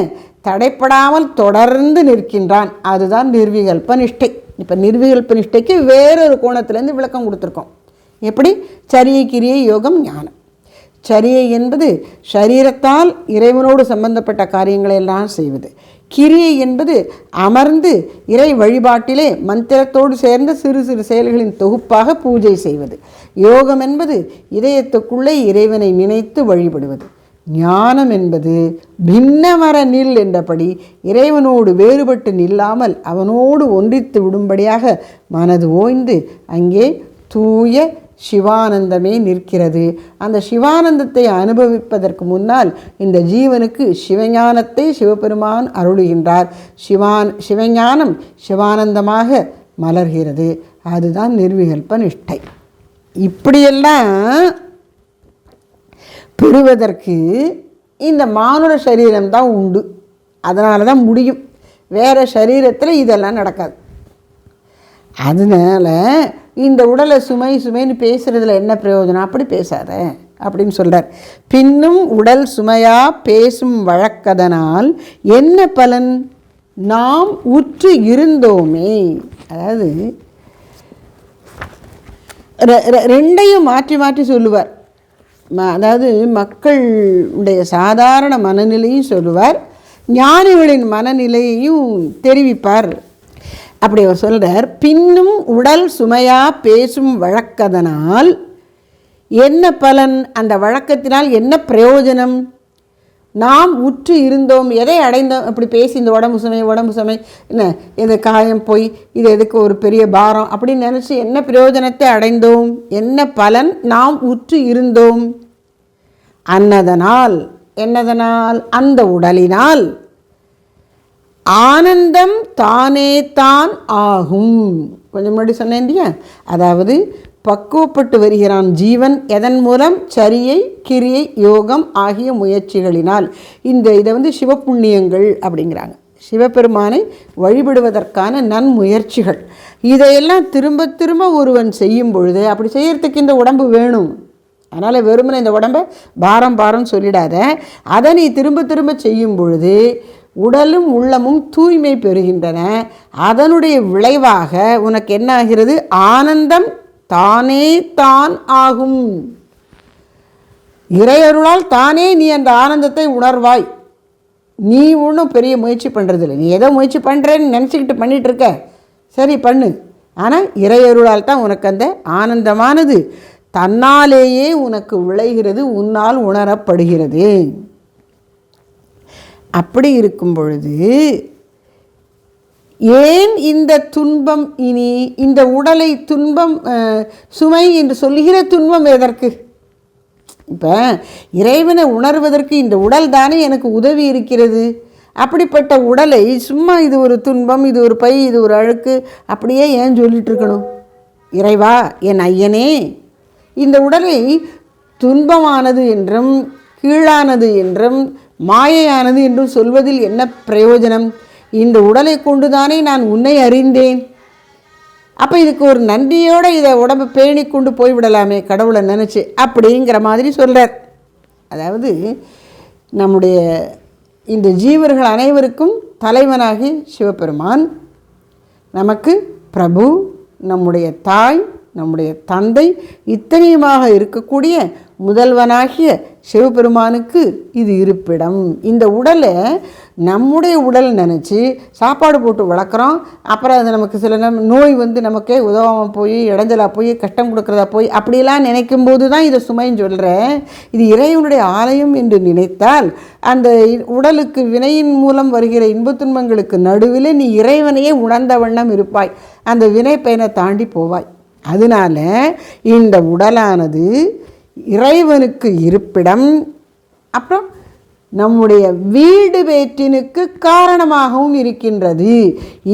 தடைப்படாமல் தொடர்ந்து நிற்கின்றான். அதுதான் நிர்விகல்ப நிஷ்டை. இப்போ நிர்விகல்ப நிஷ்டைக்கு வேறொரு கோணத்திலேருந்து விளக்கம் கொடுத்துருக்கோம். எப்படி? சரியை கிரியை யோகம் ஞானம். சரியை என்பது சரீரத்தால் இறைவனோடு சம்பந்தப்பட்ட காரியங்களை எல்லாம் செய்வது. கிரியை என்பது அமர்ந்து இறை வழிபாட்டிலே மந்திரத்தோடு சேர்ந்த சிறு சிறு செயல்களின் தொகுப்பாக பூஜை செய்வது. யோகம் என்பது இதயத்துக்குள்ளே இறைவனை நினைத்து வழிபடுவது. ஞானம் என்பது பின்னமர நில் என்றபடி இறைவனோடு வேறுபட்டு நில்லாமல் அவனோடு ஒன்றித்து விடும்படியாக மனது ஓய்ந்து அங்கே தூய சிவானந்தமே நிற்கிறது. அந்த சிவானந்தத்தை அனுபவிப்பதற்கு முன்னால் இந்த ஜீவனுக்கு சிவஞானத்தை சிவபெருமான் அருளுகின்றார். சிவஞானம் சிவானந்தமாக மலர்கிறது. அதுதான் நிர்விகல்ப நிஷ்டை. இப்படியெல்லாம் பெறுவதற்கு இந்த மானுட சரீரம்தான் உண்டு. அதனால தான் முடியும். வேறு சரீரத்தில் இதெல்லாம் நடக்காது. அதனால் இந்த உடலை சுமைன்னு பேசுகிறதுல என்ன பிரயோஜனம்? அப்படி பேசாத அப்படின்னு சொல்கிறார். பின்னும் உடல் சுமையா பேசும் வழக்கதனால் என்ன பலன்? நாம் உற்று இருந்தோமே. அதாவது ரெண்டையும் மாற்றி மாற்றி சொல்லுவார். அதாவது மக்களுடைய சாதாரண மனநிலையும் சொல்லுவார், ஞானிகளின் மனநிலையையும் தெரிவிப்பார். அப்படி அவர் சொல்கிறார், பின்னும் உடல் சுமையா பேசும் வழக்கதனால் என்ன பலன்? அந்த வழக்கத்தினால் என்ன பிரயோஜனம்? நாம் உற்று இருந்தோம், எதை அடைந்தோம்? அப்படி பேசி இந்த உடம்பு சுமை என்ன, இந்த காயம் போய் இது எதுக்கு ஒரு பெரிய பாரம் அப்படின்னு நினச்சி என்ன பிரயோஜனத்தை அடைந்தோம்? என்ன பலன்? நாம் உற்று இருந்தோம். என்னதனால் அந்த உடலினால் ஆனந்தம் தானே தான் ஆகும். கொஞ்சம் முன்னாடி சொன்னேன் இல்லையா? அதாவது பக்குவப்பட்டு வருகிறான் ஜீவன். எதன் மூலம்? சரியை, கிரியை, யோகம் ஆகிய முயற்சிகளினால். இதை சிவப்புண்ணியங்கள் அப்படிங்கிறாங்க. சிவபெருமானை வழிபடுவதற்கான நன்முயற்சிகள். இதையெல்லாம் திரும்ப திரும்ப ஒருவன் செய்யும் பொழுது, அப்படி செய்யறதுக்கு இந்த உடம்பு வேணும். அதனால் வெறுமனே இந்த உடம்பை பாரம் சொல்லிடாத. அதை நீ திரும்ப திரும்ப செய்யும் பொழுது உடலும் உள்ளமும் தூய்மை பெறுகின்றன. அதனுடைய விளைவாக உனக்கு என்ன ஆகிறது? ஆனந்தம் தானே தான் ஆகும். இறையருளால் தானே நீ அந்த ஆனந்தத்தை உணர்வாய். நீ ஒன்றும் பெரிய முயற்சி பண்ணுறதில்லை. நீ ஏதோ முயற்சி பண்ணுறேன்னு நினச்சிக்கிட்டு பண்ணிகிட்டு இருக்க. சரி பண்ணு. ஆனால் இறையருளால் தான் உனக்கு அந்த ஆனந்தமானது தன்னாலேயே உனக்கு விளைகிறது, உன்னால் உணரப்படுகிறது. அப்படி இருக்கும் பொழுது ஏன் இந்த துன்பம்? இனி இந்த உடலை துன்பம் சுமை என்று சொல்லுகிற துன்பம் எதற்கு? இப்போ இறைவனை உணர்வதற்கு இந்த உடல் தானே எனக்கு உதவி இருக்கிறது. அப்படிப்பட்ட உடலை சும்மா இது ஒரு துன்பம், இது ஒரு பை, இது ஒரு அழுக்கு அப்படியே ஏன் சொல்லிட்டு இருக்கணும்? இறைவா, என் ஐயனே, இந்த உடலை துன்பமானது என்றும் கீழானது என்றும் மாயையானது என்றும் சொல்வதில் என்ன பிரயோஜனம்? இந்த உடலை கொண்டுதானே நான் உன்னை அறிந்தேன். அப்போ இதுக்கு ஒரு நன்றியோடு இதை உடம்பை பேணி கொண்டு போய்விடலாமே கடவுளை நினச்சி அப்படிங்கிற மாதிரி சொல்கிறார். அதாவது நம்முடைய இந்த ஜீவர்கள் அனைவருக்கும் தலைவனாகி சிவபெருமான், நமக்கு பிரபு, நம்முடைய தாய், நம்முடைய தந்தை, இத்தனையுமாக இருக்கக்கூடிய முதல்வனாகிய சிவபெருமானுக்கு இது இருப்பிடம். இந்த உடலை நம்முடைய உடல் நினச்சி சாப்பாடு போட்டு வளர்க்குறோம். அப்புறம் அது நமக்கு சில நோய் நமக்கே உதவாமல் போய் இடைஞ்சலாக போய் கஷ்டம் கொடுக்குறதா போய் அப்படிலாம் நினைக்கும் போது தான் இதை சுமைன்னு சொல்கிறேன். இது இறைவனுடைய ஆலயம் என்று நினைத்தால் அந்த உடலுக்கு வினையின் மூலம் வருகிற இன்பத் துன்பங்களுக்கு நடுவில் நீ இறைவனையே உணர்ந்த வண்ணம் இருப்பாய். அந்த வினை பயனை தாண்டி போவாய். அதனால இந்த உடலானது இறைவனுக்கு இருப்பிடம், அப்புறம் நம்முடைய வீடு பேற்றினுக்கு காரணமாகவும் இருக்கின்றது.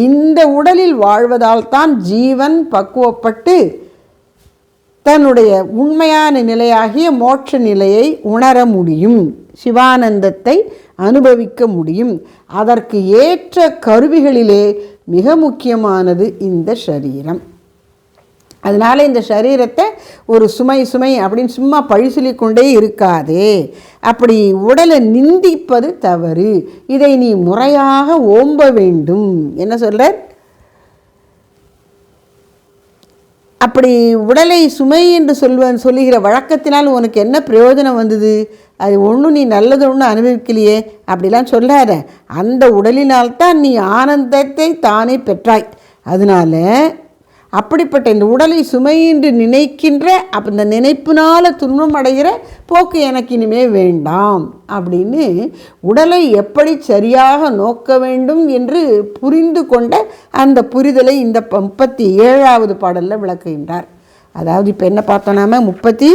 இந்த உடலில் வாழ்வதால் தான் ஜீவன் பக்குவப்பட்டு தன்னுடைய உண்மையான நிலையாகிய மோட்ச நிலையை உணர முடியும், சிவானந்தத்தை அனுபவிக்க முடியும். அதற்கு ஏற்ற கருவிகளிலே மிக முக்கியமானது இந்த சரீரம். அதனால் இந்த சரீரத்தை ஒரு சுமை அப்படின்னு சும்மா பழி சொல்லிக்கொண்டே இருக்காதே. அப்படி உடலை நிந்திப்பது தவறு. இதை நீ முறையாக ஓம்ப வேண்டும். என்ன சொல்கிறார்? அப்படி உடலை சுமை என்று சொல்லுகிற வழக்கத்தினால் உனக்கு என்ன பிரயோஜனம் வந்தது? அது ஒன்றும் நீ நல்லது ஒன்றும் அனுபவிக்கலையே அப்படிலாம் சொல்லாத. அந்த உடலினால்தான் நீ ஆனந்தத்தை தானே பெற்றாய். அதனால் அப்படிப்பட்ட இந்த உடலை சுமை என்று நினைக்கின்ற அப்போ இந்த நினைப்பினால் துன்பம் அடைகிற போக்கு எனக்கு இனிமே வேண்டாம் அப்படின்னு உடலை எப்படி சரியாக நோக்க வேண்டும் என்று புரிந்து கொண்ட அந்த புரிதலை இந்த 37வது பாடலில் விளக்குகின்றார். அதாவது இப்போ என்ன பார்த்தோம், நாம 33,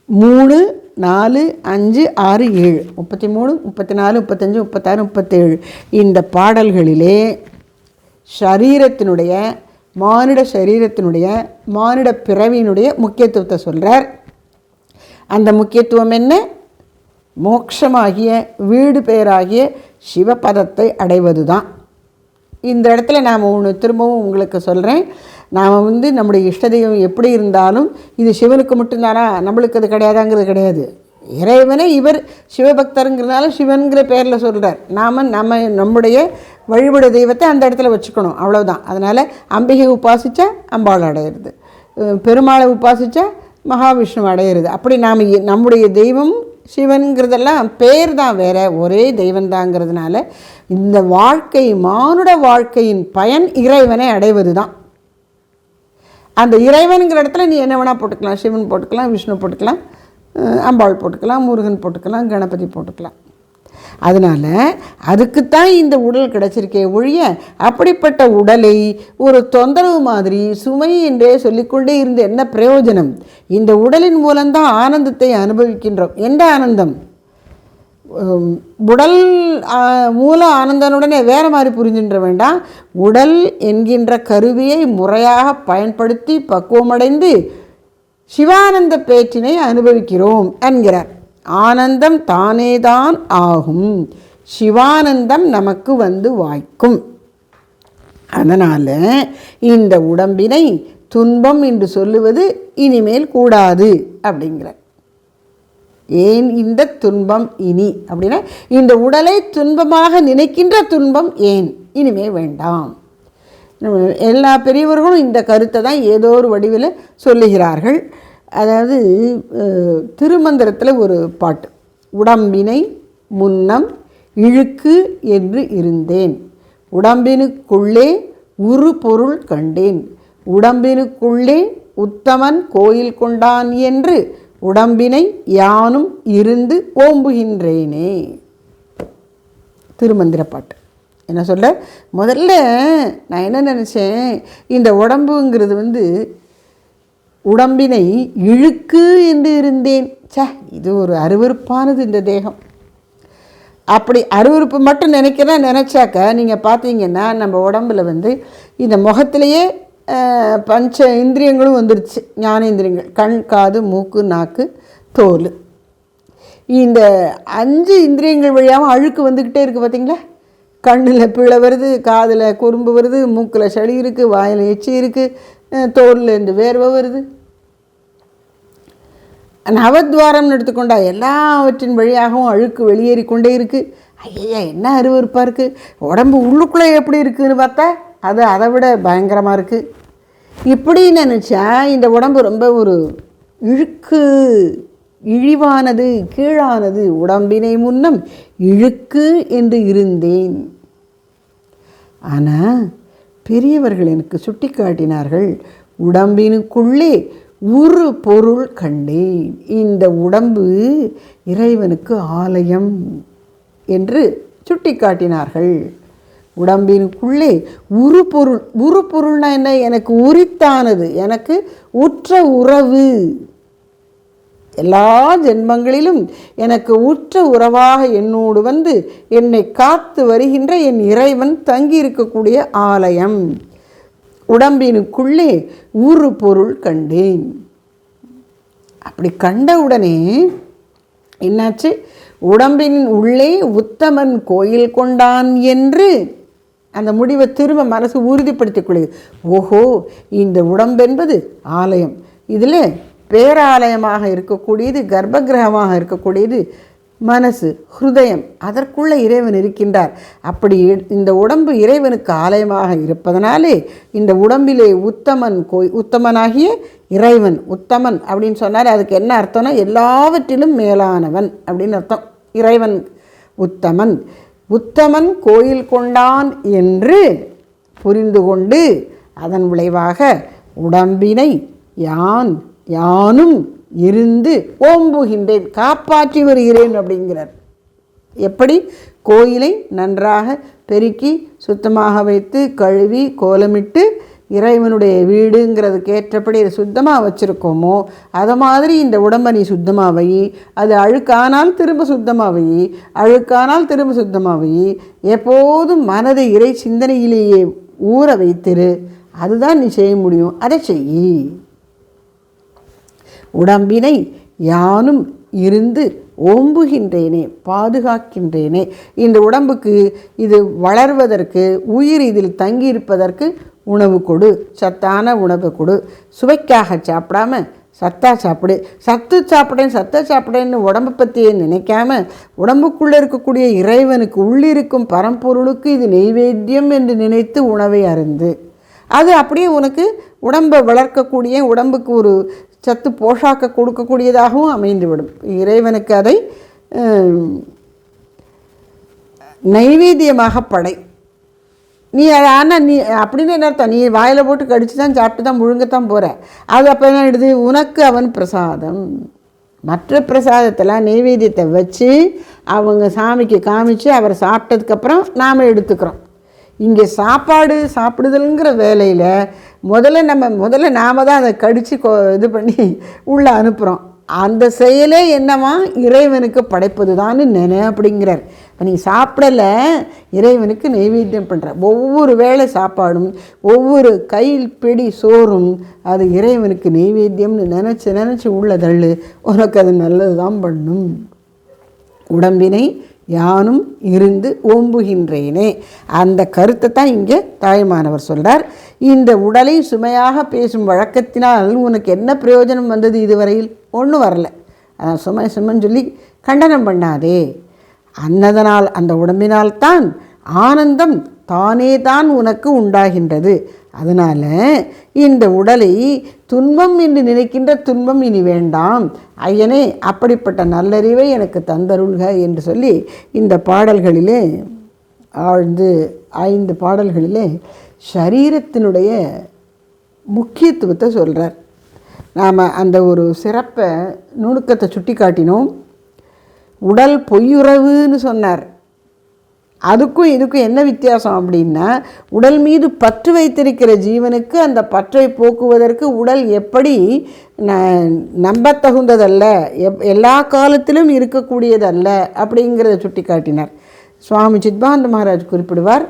4, 5, 6, 7, 33, 34, 35, 36, 37 இந்த பாடல்களிலே சரீரத்தினுடைய மானிட சரீரத்தினுடைய மானிட பிறவியினுடைய முக்கியத்துவத்தை சொல்கிறார். அந்த முக்கியத்துவம் என்ன? மோட்சமாகிய வீடு பெயராகிய சிவபதத்தை அடைவது தான். இந்த இடத்துல நாம் ஒன்று திரும்பவும் உங்களுக்கு சொல்கிறேன். நாம் நம்முடைய இஷ்ட தெய்வம் எப்படி இருந்தாலும் இது சிவனுக்கு மட்டும்தானா, நம்மளுக்கு அது கிடையாதாங்கிறது கிடையாது. இறைவனை இவர் சிவபக்தருங்கிறதுனால சிவன்கிற பேரில் சொல்கிறார். நம்முடைய வழிபடு தெய்வத்தை அந்த இடத்துல வச்சுக்கணும், அவ்வளோதான். அதனால் அம்பிகை உபாசித்தா அம்பாள் அடையிறது, பெருமாளை உபாசித்தா மகாவிஷ்ணு அடையிறது. அப்படி நாம் நம்முடைய தெய்வம் சிவன்கிறதெல்லாம் பேர் தான், வேற ஒரே தெய்வந்தாங்கிறதுனால இந்த வாழ்க்கை மானுட வாழ்க்கையின் பயன் இறைவனை அடைவது தான். அந்த இறைவனுங்கிற இடத்துல நீ என்ன வேணால் போட்டுக்கலாம், சிவன் போட்டுக்கலாம், விஷ்ணு போட்டுக்கலாம், அம்பாள் போட்டுக்கலாம், முருகன் போட்டுக்கலாம், கணபதி போட்டுக்கலாம். அதனால் அதுக்குத்தான் இந்த உடல் கிடச்சிருக்கே ஒழிய அப்படிப்பட்ட உடலை ஒரு தொந்தரவு மாதிரி சுமை என்றே சொல்லிக்கொண்டே இருந்து என்ன பிரயோஜனம்? இந்த உடலின் மூலம்தான் ஆனந்தத்தை அனுபவிக்கின்றோம். எந்த ஆனந்தம்? உடல் மூல ஆனந்தனுடனே வேறு மாதிரி புரிஞ்சின்ற வேண்டாம். உடல் என்கின்ற கருவியை முறையாக பயன்படுத்தி பக்குவமடைந்து சிவானந்த பேற்றினை அனுபவிக்கிறோம் என்கிறார். ஆனந்தம் தானேதான் ஆகும், சிவானந்தம் நமக்கு வாய்க்கும். அதனால் இந்த உடம்பினை துன்பம் என்று சொல்லுவது இனிமேல் கூடாது அப்படிங்கிறார். ஏன் இந்த துன்பம் இனி அப்படின்னா, இந்த உடலை துன்பமாக நினைக்கின்ற துன்பம் ஏன் இனிமே வேண்டாம். எல்லா பெரியவர்களும் இந்த கருத்தை தான் ஏதோ ஒரு வடிவில் சொல்லுகிறார்கள். அதாவது திருமந்திரத்தில் ஒரு பாட்டு, உடம்பினை முன்னம் இழுக்கு என்று இருந்தேன், உடம்பினுக்குள்ளே உரு பொருள் கண்டேன், உடம்பினுக்குள்ளே உத்தமன் கோயில் கொண்டான் என்று உடம்பினை யானும் இருந்து ஓம்புகின்றேனே. திருமந்திர பாட்டு என்ன சொல்ல? முதல்ல நான் என்ன நினச்சேன், இந்த உடம்புங்கிறது உடம்பினை இழுக்கு என்று இருந்தேன். இது ஒரு அருவருப்பானது இந்த தேகம். அப்படி அருவருப்பு மட்டும் நினச்சாக்க நீங்கள் பார்த்தீங்கன்னா நம்ம உடம்பில் இந்த முகத்திலேயே பஞ்ச இந்திரியங்களும் வந்துருச்சு, ஞானேந்திரியங்கள், கண், காது, மூக்கு, நாக்கு, தோல். இந்த 5 இந்திரியங்கள் வழியாகவும் அழுக்கு வந்துக்கிட்டே இருக்குது. பார்த்திங்களா? கண்ணில் பிழை வருது, காதில் குறும்பு வருது, மூக்கில் சளி இருக்குது, வாயில் எச்சி இருக்குது, தோலில் இந்த வேர்வை வருது. நவத்வாரம்னு எடுத்துக்கொண்டா எல்லாவற்றின் வழியாகவும் அழுக்கு வெளியேறி கொண்டே இருக்குது. ஐயா என்ன அருவருப்பாக இருக்குது. உடம்பு உள்ளுக்குள்ளே எப்படி இருக்குதுன்னு பார்த்தா அது அதை விட பயங்கரமாக இருக்குது. இப்படி நினச்சா இந்த உடம்பு ரொம்ப ஒரு இழிவானது, கீழானது. உடம்பினை முன்னம் இழுக்கு என்று இருந்தேன். ஆனால் பெரியவர்கள் எனக்கு சுட்டி காட்டினார்கள், உடம்பினுக்குள்ளே ஒரு பொருள் கண்டேன். இந்த உடம்பு இறைவனுக்கு ஆலயம் என்று சுட்டி காட்டினார்கள். உடம்பினுக்குள்ளே உரு பொருள்னா என்ன? எனக்கு உரித்தானது, எனக்கு உற்ற உறவு. எல்லா ஜென்மங்களிலும் எனக்கு உற்ற உறவாக என்னோடு என்னை காத்து வருகின்ற என் இறைவன் தங்கி இருக்கக்கூடிய ஆலயம். உடம்பினுக்குள்ளே ஒரு பொருள் கண்டேன். அப்படி கண்டவுடனே என்னாச்சு? உடம்பின் உள்ளே உத்தமன் கோயில் கொண்டான் என்று அந்த முடிவை திரும்ப மனசு உறுதிப்படுத்திக் கொள்ளுது. ஓஹோ, இந்த உடம்பென்பது ஆலயம். இதில் பேராலயமாக இருக்கக்கூடியது, கர்ப்பகிரகமாக இருக்கக்கூடியது மனசு, ஹிருதயம். அதற்குள்ளே இறைவன் இருக்கின்றார். அப்படி இந்த உடம்பு இறைவனுக்கு ஆலயமாக இருப்பதனாலே இந்த உடம்பிலே உத்தமனாகிய இறைவன், உத்தமன் அப்படின்னு சொன்னார். அதுக்கு என்ன அர்த்தம்னா எல்லாவற்றிலும் மேலானவன் அப்படின்னு அர்த்தம். இறைவன் உத்தமன் கோயில் கொண்டான் என்று புரிந்து கொண்டு அதன் விளைவாக உடம்பினை யானும் இருந்து ஓம்புகின்றேன், காப்பாற்றி வருகிறேன் அப்படிங்கிறார். எப்படி? கோயிலை நன்றாக பெருக்கி சுத்தமாக வைத்து கழுவி கோலமிட்டு இறைவனுடைய வீடுங்கிறதுக்கு ஏற்றபடி அதை சுத்தமாக வச்சுருக்கோமோ அதை மாதிரி இந்த உடம்பை நீ சுத்தமாக வை. அது அழுக்கானால் திரும்ப சுத்தமாக வை, அழுக்கானால் திரும்ப சுத்தமாக வை. எப்போதும் மனதை இறை சிந்தனையிலேயே ஊற வைத்திரு. அதுதான் நீ செய்ய முடியும். அதை செய். உடம்பினை யானும் இருந்து ஓம்புகின்றேனே, பாதுகாக்கின்றேனே. இந்த உடம்புக்கு இது வளர்வதற்கு, உயிர் இதில் தங்கியிருப்பதற்கு உணவு கொடு, சத்தான உணவு கொடு. சுவைக்காக சாப்பிடாம சத்தா சாப்பிடு. சத்து சாப்பிடேன்னு உடம்பை பற்றியே நினைக்காம உடம்புக்குள்ளே இருக்கக்கூடிய இறைவனுக்கு, உள்ளிருக்கும் பரம்பொருளுக்கு இது நெய்வேத்தியம் என்று நினைத்து உணவை அருந்து. அது அப்படியே உனக்கு உடம்பை வளர்க்கக்கூடிய, உடம்புக்கு ஒரு சத்து போஷாக்க கொடுக்கக்கூடியதாகவும் அமைந்துவிடும். இறைவனுக்கு அதை நைவேத்தியமாக படை. நீ ஆனால் நீ அப்படின்னு என்ன அர்த்தம்? நீ வாயில் போட்டு கடிச்சு தான் சாப்பிட்டு தான் முழுங்கத்தான் போகிற. அது அப்போ என்ன ஆகிடுது? உனக்கு அவன் பிரசாதம். மற்ற பிரசாதத்தெல்லாம் நெய்வேத்தியத்தை வச்சு அவங்க சாமிக்கு காமிச்சு அவர் சாப்பிட்டதுக்கப்புறம் நாம் எடுத்துக்கிறோம். இங்கே சாப்பிடுதல்ங்கிற வேலையில் முதல்ல நாம் தான் அதை கடித்து இது பண்ணி உள்ளே அனுப்புகிறோம். அந்த செயலே என்னவா? இறைவனுக்கு படைப்பது தான்னு நினை அப்படிங்கிறார். இப்போ நீ சாப்பிடலை, இறைவனுக்கு நைவேத்தியம் பண்ணுற. ஒவ்வொரு வேளை சாப்பாடும், ஒவ்வொரு கையில் பிடி சோறும் அது இறைவனுக்கு நைவேத்தியம்னு நினச்சி உள்ள தள்ளு. உனக்கு அது நல்லது தான் பண்ணும். உடம்பினை யானும் இருந்து ஓம்புகின்றேனே, அந்த கருத்தை தான் இங்கே தாய்மானவர் சொல்கிறார். இந்த உடலை சுமையாக பேசும் வழக்கத்தினால் உனக்கு என்ன பிரயோஜனம் வந்தது? இதுவரையில் ஒன்றும் வரல. அதான் சுமைன்னு சொல்லி கண்டனம் பண்ணாதே. அன்னதனால், அந்த உடம்பினால்தான் ஆனந்தம் தானே தான் உனக்கு உண்டாகின்றது. அதனால் இந்த உடலை துன்பம் என்று நினைக்கின்ற துன்பம் இனி வேண்டாம் ஐயனே, அப்படிப்பட்ட நல்லறிவை எனக்கு தந்தருள்க என்று சொல்லி இந்த பாடல்களிலே ஆழ்ந்து 5 பாடல்களிலே சரீரத்தினுடைய முக்கியத்துவத்தை சொல்கிறார். நாம் அந்த ஒரு சிறப்பை நுணுக்கத்தை சுட்டி காட்டினோம். உடல் பொய்யுறவுன்னு சொன்னார். அதுக்கும் இதுக்கும் என்ன வித்தியாசம் அப்படின்னா, உடல் மீது பற்று வைத்திருக்கிற ஜீவனுக்கு அந்த பற்றை போக்குவதற்கு உடல் எப்படி நம்பத்தகுந்ததல்ல, எல்லா காலத்திலும் இருக்கக்கூடியதல்ல அப்படிங்கிறத சுட்டி காட்டினார். சுவாமி சித்பானந்த மகாராஜ் குறிப்பிடுவார்,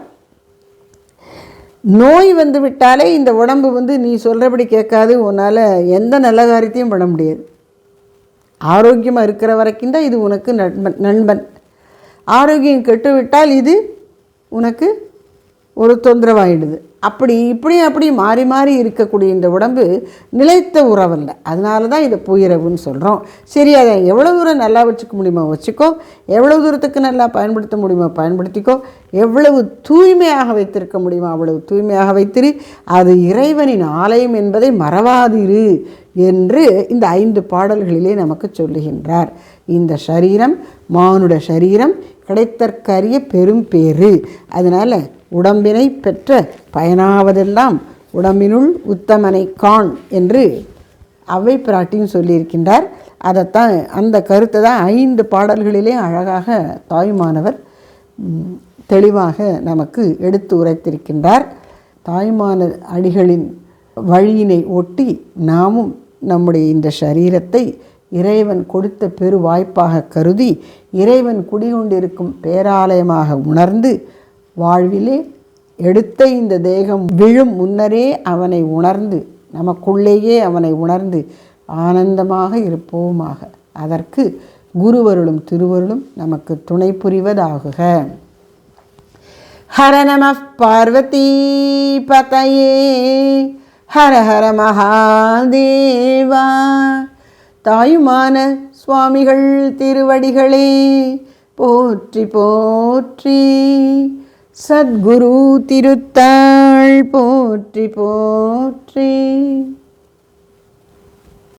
நோய் வந்து விட்டாலே இந்த உடம்பு நீ சொல்கிறபடி கேட்காது, உன்னால் எந்த நல்ல காரியத்தையும் பண்ண முடியாது. ஆரோக்கியமாக இருக்கிற வரைக்கும் தான் இது உனக்கு நண்பன். ஆரோக்கியம் கெட்டுவிட்டால் இது உனக்கு ஒரு தொந்தரவாயிடுது. அப்படி மாறி மாறி இருக்கக்கூடிய இந்த உடம்பு நிலைத்த உறவல்ல. அதனால தான் இதை புயிரவுன்னு சொல்கிறோம். சரி, அதை எவ்வளோ தூரம் நல்லா வச்சுக்க முடியுமோ வச்சுக்கோ, எவ்வளோ தூரத்துக்கு நல்லா பயன்படுத்த முடியுமோ பயன்படுத்திக்கோ, எவ்வளவு தூய்மையாக வைத்திருக்க முடியுமோ அவ்வளவு தூய்மையாக வைத்திரு. அது இறைவனின் ஆலயம் என்பதை மறவாதிரு என்று இந்த 5 பாடல்களிலே நமக்கு சொல்லுகின்றார். இந்த சரீரம் மானுட சரீரம் கிடைத்தற்கரிய பெரும் பேறு. அதனால் உடம்பினை பெற்ற பயனாவதெல்லாம் உடம்பினுள் உத்தமனை காண் என்று அவ்வை பிராட்டின்னு சொல்லியிருக்கின்றார். அதைத்தான், அந்த கருத்தை தான் 5 பாடல்களிலே அழகாக தாய்மானவர் தெளிவாக நமக்கு எடுத்து உரைத்திருக்கின்றார். தாய்மான அடிகளின் வழியினை ஒட்டி நாமும் நம்முடைய இந்த சரீரத்தை இறைவன் கொடுத்த பெரு வாய்ப்பாக கருதி இறைவன் குடிகொண்டிருக்கும் பேராலயமாக உணர்ந்து வாழ்விலே எடுத்த இந்த தேகம் விழும் முன்னரே அவனை உணர்ந்து, நமக்குள்ளேயே அவனை உணர்ந்து ஆனந்தமாக இருப்போமாக. அதற்கு குருவருளும் திருவருளும் நமக்கு துணை புரிவதாகுக. ஹர நம பார்வதி பதயே ஹர ஹர மகாதேவா. தாயுமான சுவாமிகள் திருவடிகளே போற்றி போற்றி. சத்குரு திருத்தாள் போற்றி போற்றி.